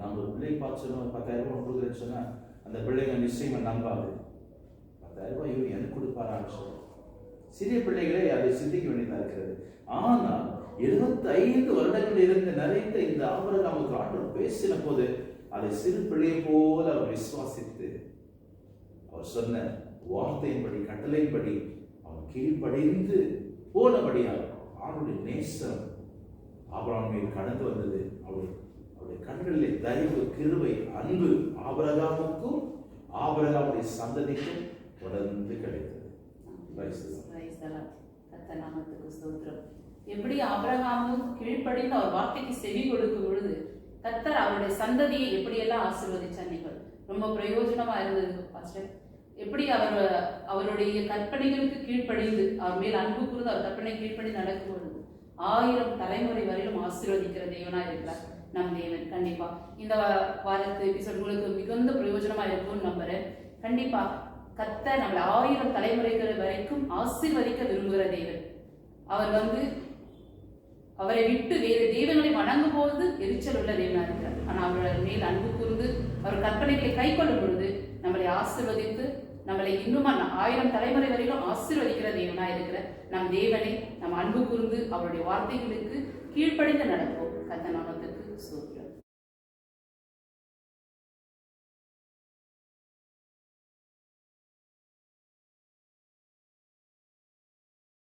நம்ம ஒரு பிள்ளை பார்த்து சொன்னோம் 10,000 ரூபாய் கொடுக்குறேன்னு சொன்னா அந்த பிள்ளைங்க நிச்சயமா நம்பாது. 10,000 ரூபாய் இவர் எனக்கு கொடுப்பாரான்னு சொல்ல சிறிய பிள்ளைகளே அதை சிந்திக்க வேண்டியதா இருக்கிறது. ஆனால் 75 வருடங்கள் இருந்து நிறைந்த இந்த ஆபிரகாமுக்கு ஆண்டவர் பேசின போது அதை சிறு பிள்ளையை போல அவர் விசுவாசித்து அவர் சொன்ன வார்த்தையின்படி கட்டளையின்படி அவன் கீழ்ப்படிந்து போனபடியால் அவனுடைய நேசம் ஆபிரகாம் மீது கடந்து வந்தது. அவருடைய கண்களிலே தயவு, கிருபை, அன்பு ஆபிரகாமுக்கும் ஆபிரகாமுடைய சந்ததிக்கும் தொடர்ந்து கிடைத்தது. நாமத்துக்கு ஸ்தோத்திரம். எப்படி ஆபிரகாமும் கீழ்ப்படிந்து அவர் வார்த்தைக்கு செவி கொடுக்கும் பொழுது கர்த்தர் அவருடைய சந்ததியை எப்படியெல்லாம் ஆசீர்வதிச்சார். நீங்கள் ரொம்ப பிரயோஜனமா இருந்தது பாஸ்டர். எப்படி அவருடைய கற்பனைகளுக்கு கீழ்ப்படிந்து அவர் மேல் அன்பு கூர்ந்து அவர் கற்பனை கீழ்ப்படிந்து நடக்கும் பொழுது 1000 தலைமுறை வரையிலும் ஆசீர்வதிக்கிற தேவனா இருக்கிறார் நம் தேவன். கண்டிப்பா இந்த வாரத்து எபிசோட் உங்களுக்கு மிகுந்த பிரயோஜனமா இருக்கும்னு நம்புறேன். கண்டிப்பா கர்த்தர் நம்மளை 1000 தலைமுறைகள் வரைக்கும் ஆசீர்வதிக்க விரும்புகிற தேவன். அவர் அவரை விட்டு வேறு தெய்வங்களை வணங்கும் போது எரிச்சல் உள்ள தேவனா இருக்கிறார். ஆனால் அவர் மேல் அன்பு கூர்ந்து அவர் கற்பனைகளை கை கொள்ளும் பொழுது நம்மளை ஆசீர்வதித்து நம்மளை இன்னும் 1000 தலைமுறை வரையிலும் ஆசீர்வதிக்கிற தேவனா இருக்கிற நம் தேவனை நம் அன்பு கூர்ந்து அவருடைய வார்த்தைகளுக்கு கீழ்ப்படிந்து நடப்போம்.